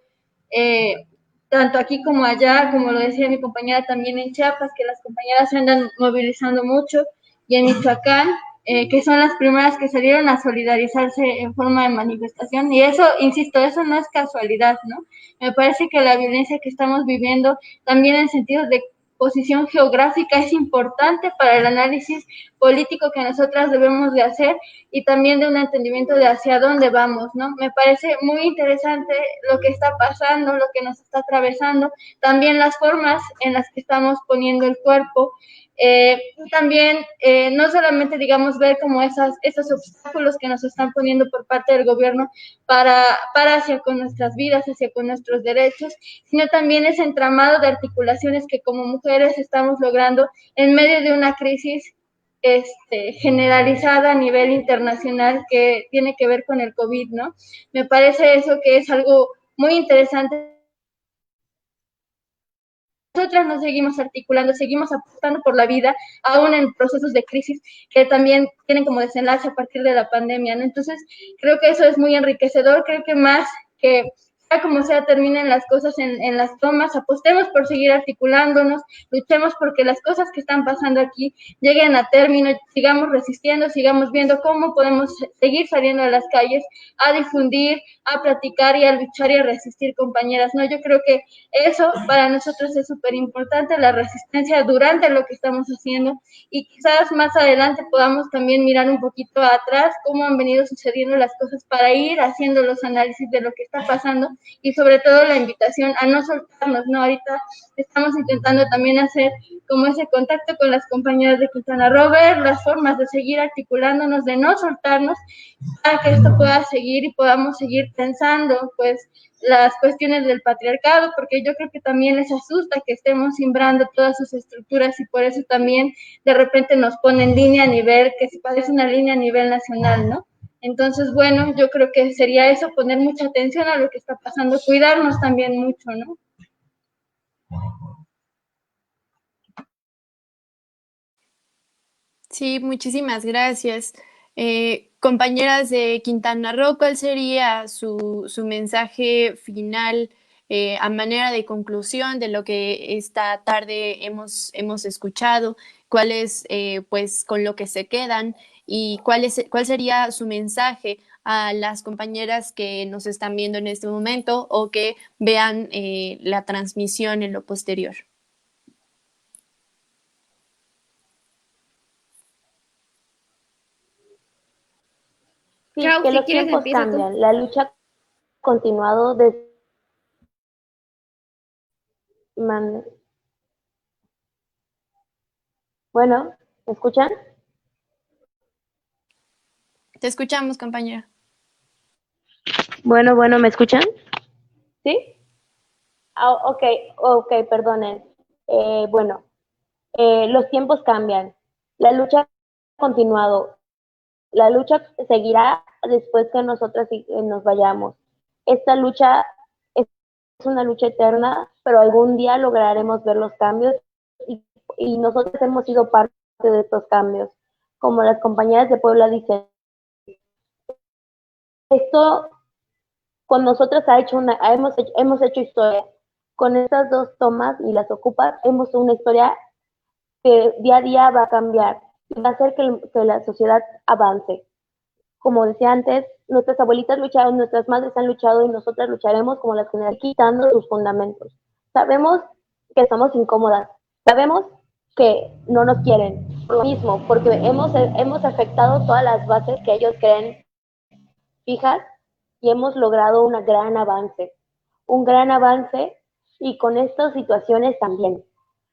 tanto aquí como allá, como lo decía mi compañera también en Chiapas, que las compañeras se andan movilizando mucho, y en Michoacán, que son las primeras que salieron a solidarizarse en forma de manifestación, y eso, insisto, eso no es casualidad, ¿no? Me parece que la violencia que estamos viviendo, también en sentido de posición geográfica, es importante para el análisis político que nosotras debemos de hacer, y también de un entendimiento de hacia dónde vamos, ¿no? Me parece muy interesante lo que está pasando, lo que nos está atravesando, también las formas en las que estamos poniendo el cuerpo, también no solamente, digamos, ver como esos obstáculos que nos están poniendo por parte del gobierno para hacia con nuestras vidas, hacia con nuestros derechos, sino también ese entramado de articulaciones que como mujeres estamos logrando en medio de una crisis generalizada a nivel internacional que tiene que ver con el COVID, ¿no? Me parece eso que es algo muy interesante. Nosotras nos seguimos articulando, seguimos apostando por la vida, aún en procesos de crisis que también tienen como desenlace a partir de la pandemia, ¿no? Entonces, creo que eso es muy enriquecedor, creo que más que sea como sea, terminen las cosas en las tomas, apostemos por seguir articulándonos, luchemos porque las cosas que están pasando aquí lleguen a término, sigamos resistiendo, sigamos viendo cómo podemos seguir saliendo a las calles a difundir, a platicar y a luchar y a resistir, compañeras, ¿no? Yo creo que eso para nosotros es súper importante, la resistencia durante lo que estamos haciendo, y quizás más adelante podamos también mirar un poquito atrás cómo han venido sucediendo las cosas para ir haciendo los análisis de lo que está pasando, y sobre todo la invitación a no soltarnos, ¿no? Ahorita estamos intentando también hacer como ese contacto con las compañeras de Quintana Roo, ver las formas de seguir articulándonos, de no soltarnos, para que esto pueda seguir y podamos seguir pensando, pues, las cuestiones del patriarcado, porque yo creo que también les asusta que estemos simbrando todas sus estructuras, y por eso también de repente nos ponen línea a nivel, que se parece una línea a nivel nacional, ¿no? Entonces, bueno, yo creo que sería eso, poner mucha atención a lo que está pasando, cuidarnos también mucho, ¿no? Sí, muchísimas gracias. Compañeras de Quintana Roo, ¿cuál sería su mensaje final a manera de conclusión de lo que esta tarde hemos escuchado? ¿Cuál es, pues, con lo que se quedan? ¿Y cuál sería su mensaje a las compañeras que nos están viendo en este momento o que vean la transmisión en lo posterior? Sí, Clau, que si los quieres tiempos empieza tú. cambian. La lucha ha continuado desde... Bueno, ¿me escuchan? Te escuchamos, compañera. Bueno, ¿me escuchan? ¿Sí? Ok, perdonen. Bueno, los tiempos cambian. La lucha ha continuado. La lucha seguirá después que nosotras nos vayamos. Esta lucha es una lucha eterna, pero algún día lograremos ver los cambios, y nosotros hemos sido parte de estos cambios. Como las compañeras de Puebla dicen, esto con nosotras hemos hecho historia. Con estas dos tomas y las ocupas, hemos hecho una historia que día a día va a cambiar. y va a hacer que la sociedad avance. Como decía antes, nuestras abuelitas lucharon, nuestras madres han luchado y nosotras lucharemos como las generaciones, quitando sus fundamentos. Sabemos que estamos incómodas, sabemos que no nos quieren, por lo mismo, porque hemos afectado todas las bases que ellos creen fijas y hemos logrado un gran avance y con estas situaciones también,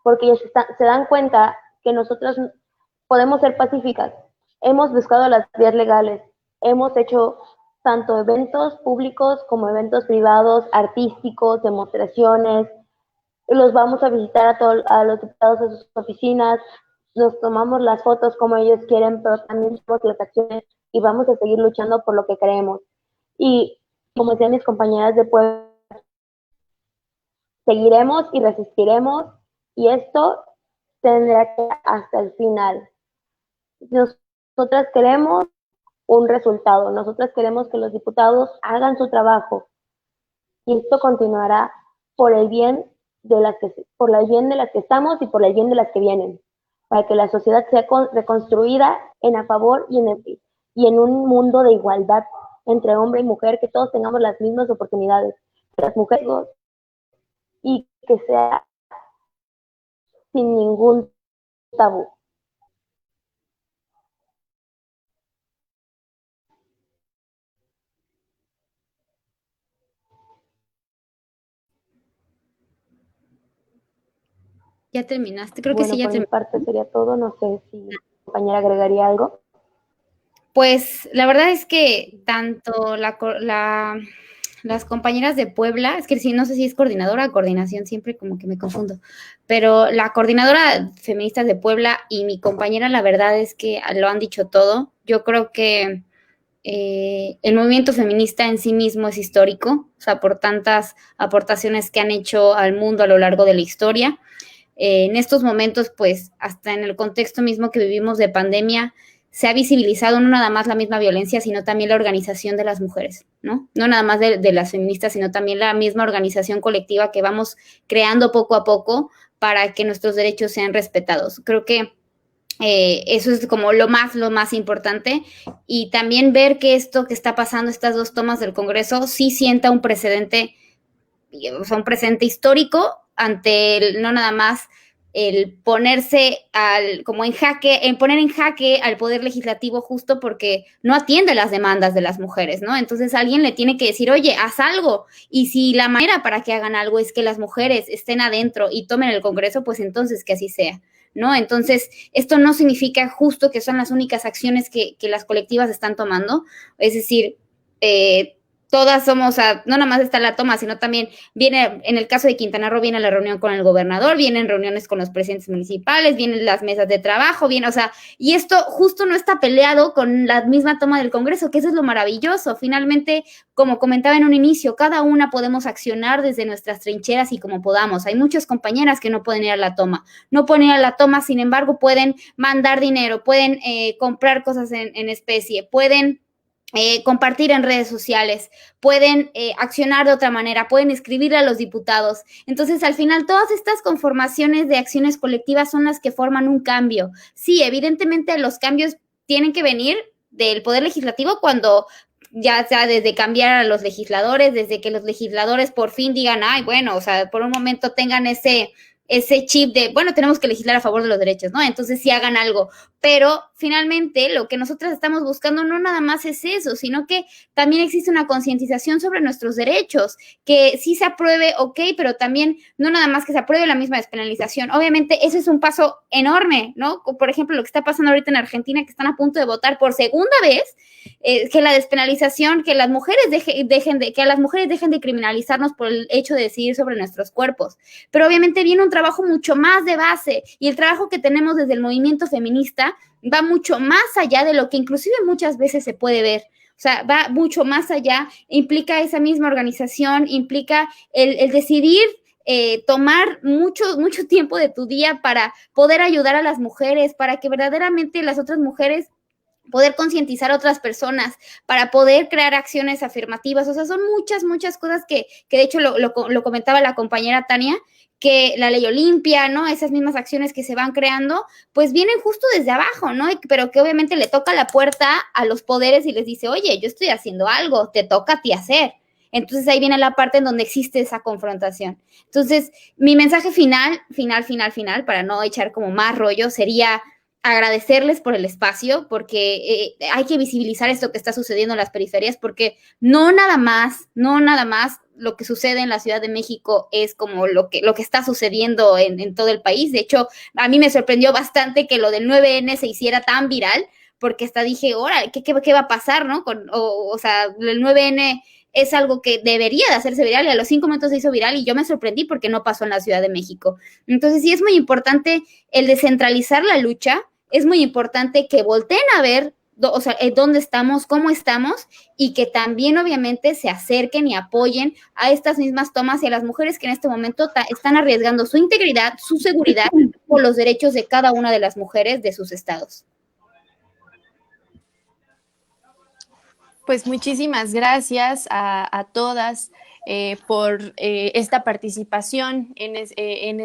porque ellos se dan cuenta que nosotros podemos ser pacíficas. Hemos buscado las vías legales, hemos hecho tanto eventos públicos como eventos privados, artísticos, demostraciones, los vamos a visitar a los diputados a sus oficinas, nos tomamos las fotos como ellos quieren, pero también hacemos las acciones y vamos a seguir luchando por lo que creemos. Y como decían mis compañeras de Puebla, seguiremos y resistiremos y esto tendrá que hasta el final. Nosotras queremos un resultado, nosotras queremos que los diputados hagan su trabajo y esto continuará por el bien de las que estamos y por el bien de las que vienen, para que la sociedad sea reconstruida en a favor y en un mundo de igualdad entre hombre y mujer, que todos tengamos las mismas oportunidades, las mujeres, y que sea sin ningún tabú. ¿Ya terminaste? Creo que sí, ya Por mi terminaste. parte sería todo. No sé si mi compañera agregaría algo. Pues la verdad es que tanto las compañeras de Puebla, es que sí, no sé si es coordinadora o coordinación, siempre como que me confundo, pero la coordinadora feminista de Puebla y mi compañera, la verdad es que lo han dicho todo. Yo creo que el movimiento feminista en sí mismo es histórico, o sea, por tantas aportaciones que han hecho al mundo a lo largo de la historia. En estos momentos, pues, hasta en el contexto mismo que vivimos de pandemia, se ha visibilizado no nada más la misma violencia, sino también la organización de las mujeres, ¿no? No nada más de las feministas, sino también la misma organización colectiva que vamos creando poco a poco para que nuestros derechos sean respetados. Creo que eso es como lo más importante, y también ver que esto que está pasando, estas dos tomas del Congreso, sí sienta un precedente, o sea, un precedente histórico ante no nada más el ponerse como en poner en jaque al poder legislativo, justo porque no atiende las demandas de las mujeres, ¿no? Entonces alguien le tiene que decir, oye, haz algo, y si la manera para que hagan algo es que las mujeres estén adentro y tomen el Congreso, pues entonces que así sea, ¿no? Entonces, esto no significa justo que son las únicas acciones que las colectivas están tomando, es decir, todas somos, no nada más está la toma, sino también viene, en el caso de Quintana Roo, viene la reunión con el gobernador, vienen reuniones con los presidentes municipales, vienen las mesas de trabajo, viene, o sea, y esto justo no está peleado con la misma toma del Congreso, que eso es lo maravilloso. Finalmente, como comentaba en un inicio, cada una podemos accionar desde nuestras trincheras y como podamos. Hay muchas compañeras que no pueden ir a la toma, sin embargo, pueden mandar dinero, pueden comprar cosas en especie, pueden compartir en redes sociales, pueden accionar de otra manera, pueden escribirle a los diputados. Entonces, al final, todas estas conformaciones de acciones colectivas son las que forman un cambio. Sí, evidentemente los cambios tienen que venir del Poder Legislativo, cuando ya sea desde cambiar a los legisladores, desde que los legisladores por fin digan, ay, bueno, o sea, por un momento tengan ese chip de, bueno, tenemos que legislar a favor de los derechos, ¿no? Entonces sí hagan algo, pero finalmente lo que nosotras estamos buscando no nada más es eso, sino que también existe una concientización sobre nuestros derechos, que sí se apruebe, ok, pero también no nada más que se apruebe la misma despenalización. Obviamente eso es un paso enorme, ¿no? Por ejemplo, lo que está pasando ahorita en Argentina, que están a punto de votar por segunda vez, que la despenalización, que las mujeres que a las mujeres dejen de criminalizarnos por el hecho de decidir sobre nuestros cuerpos. Pero obviamente viene un trabajo mucho más de base, y el trabajo que tenemos desde el movimiento feminista va mucho más allá de lo que inclusive muchas veces se puede ver. O sea, va mucho más allá, implica esa misma organización, implica el decidir tomar mucho tiempo de tu día para poder ayudar a las mujeres, para que verdaderamente las otras mujeres poder concientizar a otras personas, para poder crear acciones afirmativas. O sea, son muchas cosas que de hecho lo comentaba la compañera Tania, que la ley Olimpia, ¿no? Esas mismas acciones que se van creando, pues vienen justo desde abajo, ¿no? Pero que obviamente le toca la puerta a los poderes y les dice, oye, yo estoy haciendo algo, te toca a ti hacer. Entonces ahí viene la parte en donde existe esa confrontación. Entonces, mi mensaje final, para no echar como más rollo, sería agradecerles por el espacio, porque hay que visibilizar esto que está sucediendo en las periferias, porque no nada más lo que sucede en la Ciudad de México es como lo que está sucediendo en todo el país. De hecho, a mí me sorprendió bastante que lo del 9N se hiciera tan viral, porque hasta dije, ahora, ¿qué va a pasar, no? O sea, el 9N es algo que debería de hacerse viral y a los 5 minutos se hizo viral y yo me sorprendí porque no pasó en la Ciudad de México. Entonces sí es muy importante el descentralizar la lucha, es muy importante que volteen a ver dónde estamos, cómo estamos, y que también obviamente se acerquen y apoyen a estas mismas tomas y a las mujeres que en este momento están arriesgando su integridad, su seguridad por los derechos de cada una de las mujeres de sus estados. Pues muchísimas gracias a todas por esta participación en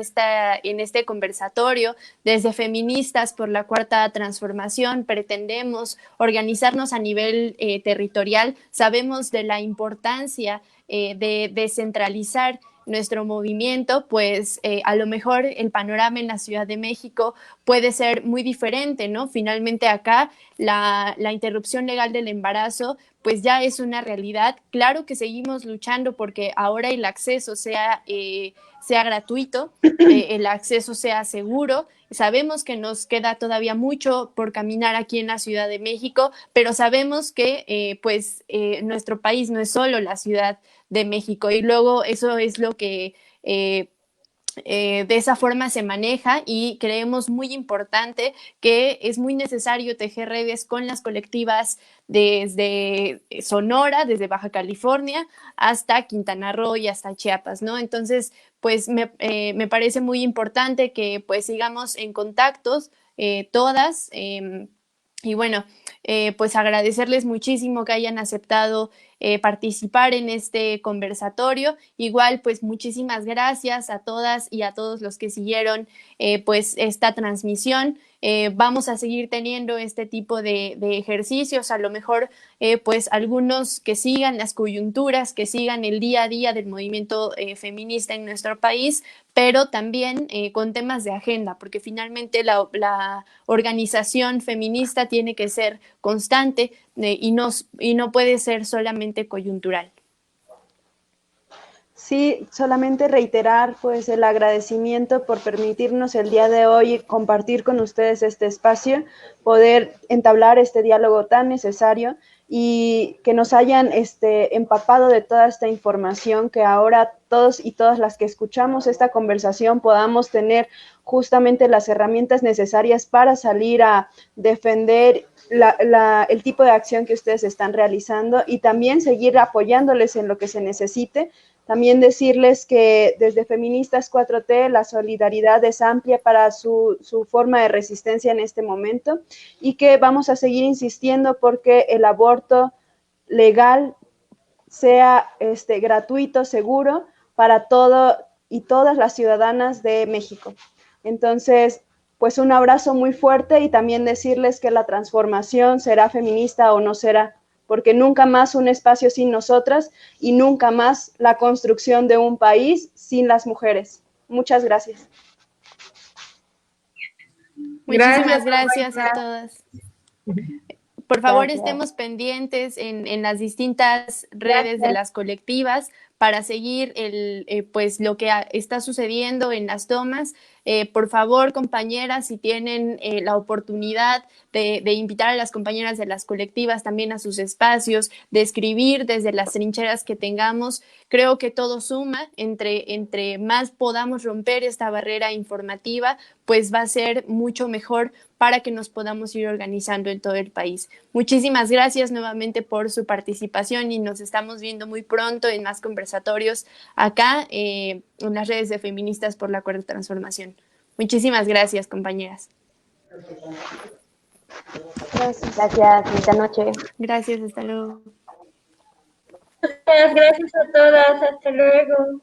este conversatorio. Desde Feministas por la Cuarta Transformación pretendemos organizarnos a nivel territorial. Sabemos de la importancia de descentralizar nuestro movimiento, pues a lo mejor el panorama en la Ciudad de México puede ser muy diferente, ¿no? Finalmente acá la interrupción legal del embarazo pues ya es una realidad. Claro que seguimos luchando porque ahora el acceso sea gratuito, el acceso sea seguro. Sabemos que nos queda todavía mucho por caminar aquí en la Ciudad de México, pero sabemos que nuestro país no es solo la Ciudad de México, y luego eso es lo que de esa forma se maneja, y creemos muy importante que es muy necesario tejer redes con las colectivas desde Sonora, desde Baja California hasta Quintana Roo y hasta Chiapas, ¿no? Entonces, pues me parece muy importante que pues sigamos en contactos todas. Y bueno, pues agradecerles muchísimo que hayan aceptado participar en este conversatorio. Igual, pues muchísimas gracias a todas y a todos los que siguieron pues esta transmisión. Vamos a seguir teniendo este tipo de ejercicios, a lo mejor pues algunos que sigan las coyunturas, que sigan el día a día del movimiento feminista en nuestro país, pero también con temas de agenda, porque finalmente la organización feminista tiene que ser constante y no puede ser solamente coyuntural. Sí, solamente reiterar pues el agradecimiento por permitirnos el día de hoy compartir con ustedes este espacio, poder entablar este diálogo tan necesario y que nos hayan empapado de toda esta información, que ahora todos y todas las que escuchamos esta conversación podamos tener justamente las herramientas necesarias para salir a defender el tipo de acción que ustedes están realizando y también seguir apoyándoles en lo que se necesite. También decirles que desde Feministas 4T la solidaridad es amplia para su forma de resistencia en este momento, y que vamos a seguir insistiendo porque el aborto legal sea gratuito, seguro para todo y todas las ciudadanas de México. Entonces, pues un abrazo muy fuerte, y también decirles que la transformación será feminista o no será, porque nunca más un espacio sin nosotras y nunca más la construcción de un país sin las mujeres. Muchas gracias. Muchísimas gracias a todas. Por favor, estemos pendientes en las distintas redes de las colectivas para seguir pues lo que está sucediendo en las tomas. Por favor, compañeras, si tienen la oportunidad de invitar a las compañeras de las colectivas también a sus espacios, de escribir desde las trincheras que tengamos, creo que todo suma. Entre más podamos romper esta barrera informativa, pues va a ser mucho mejor para que nos podamos ir organizando en todo el país. Muchísimas gracias nuevamente por su participación y nos estamos viendo muy pronto en más conversatorios acá en las redes de Feministas por la Cuarta Transformación. Muchísimas gracias, compañeras. Gracias, bonita noche. Gracias, hasta luego. Gracias a todas, hasta luego.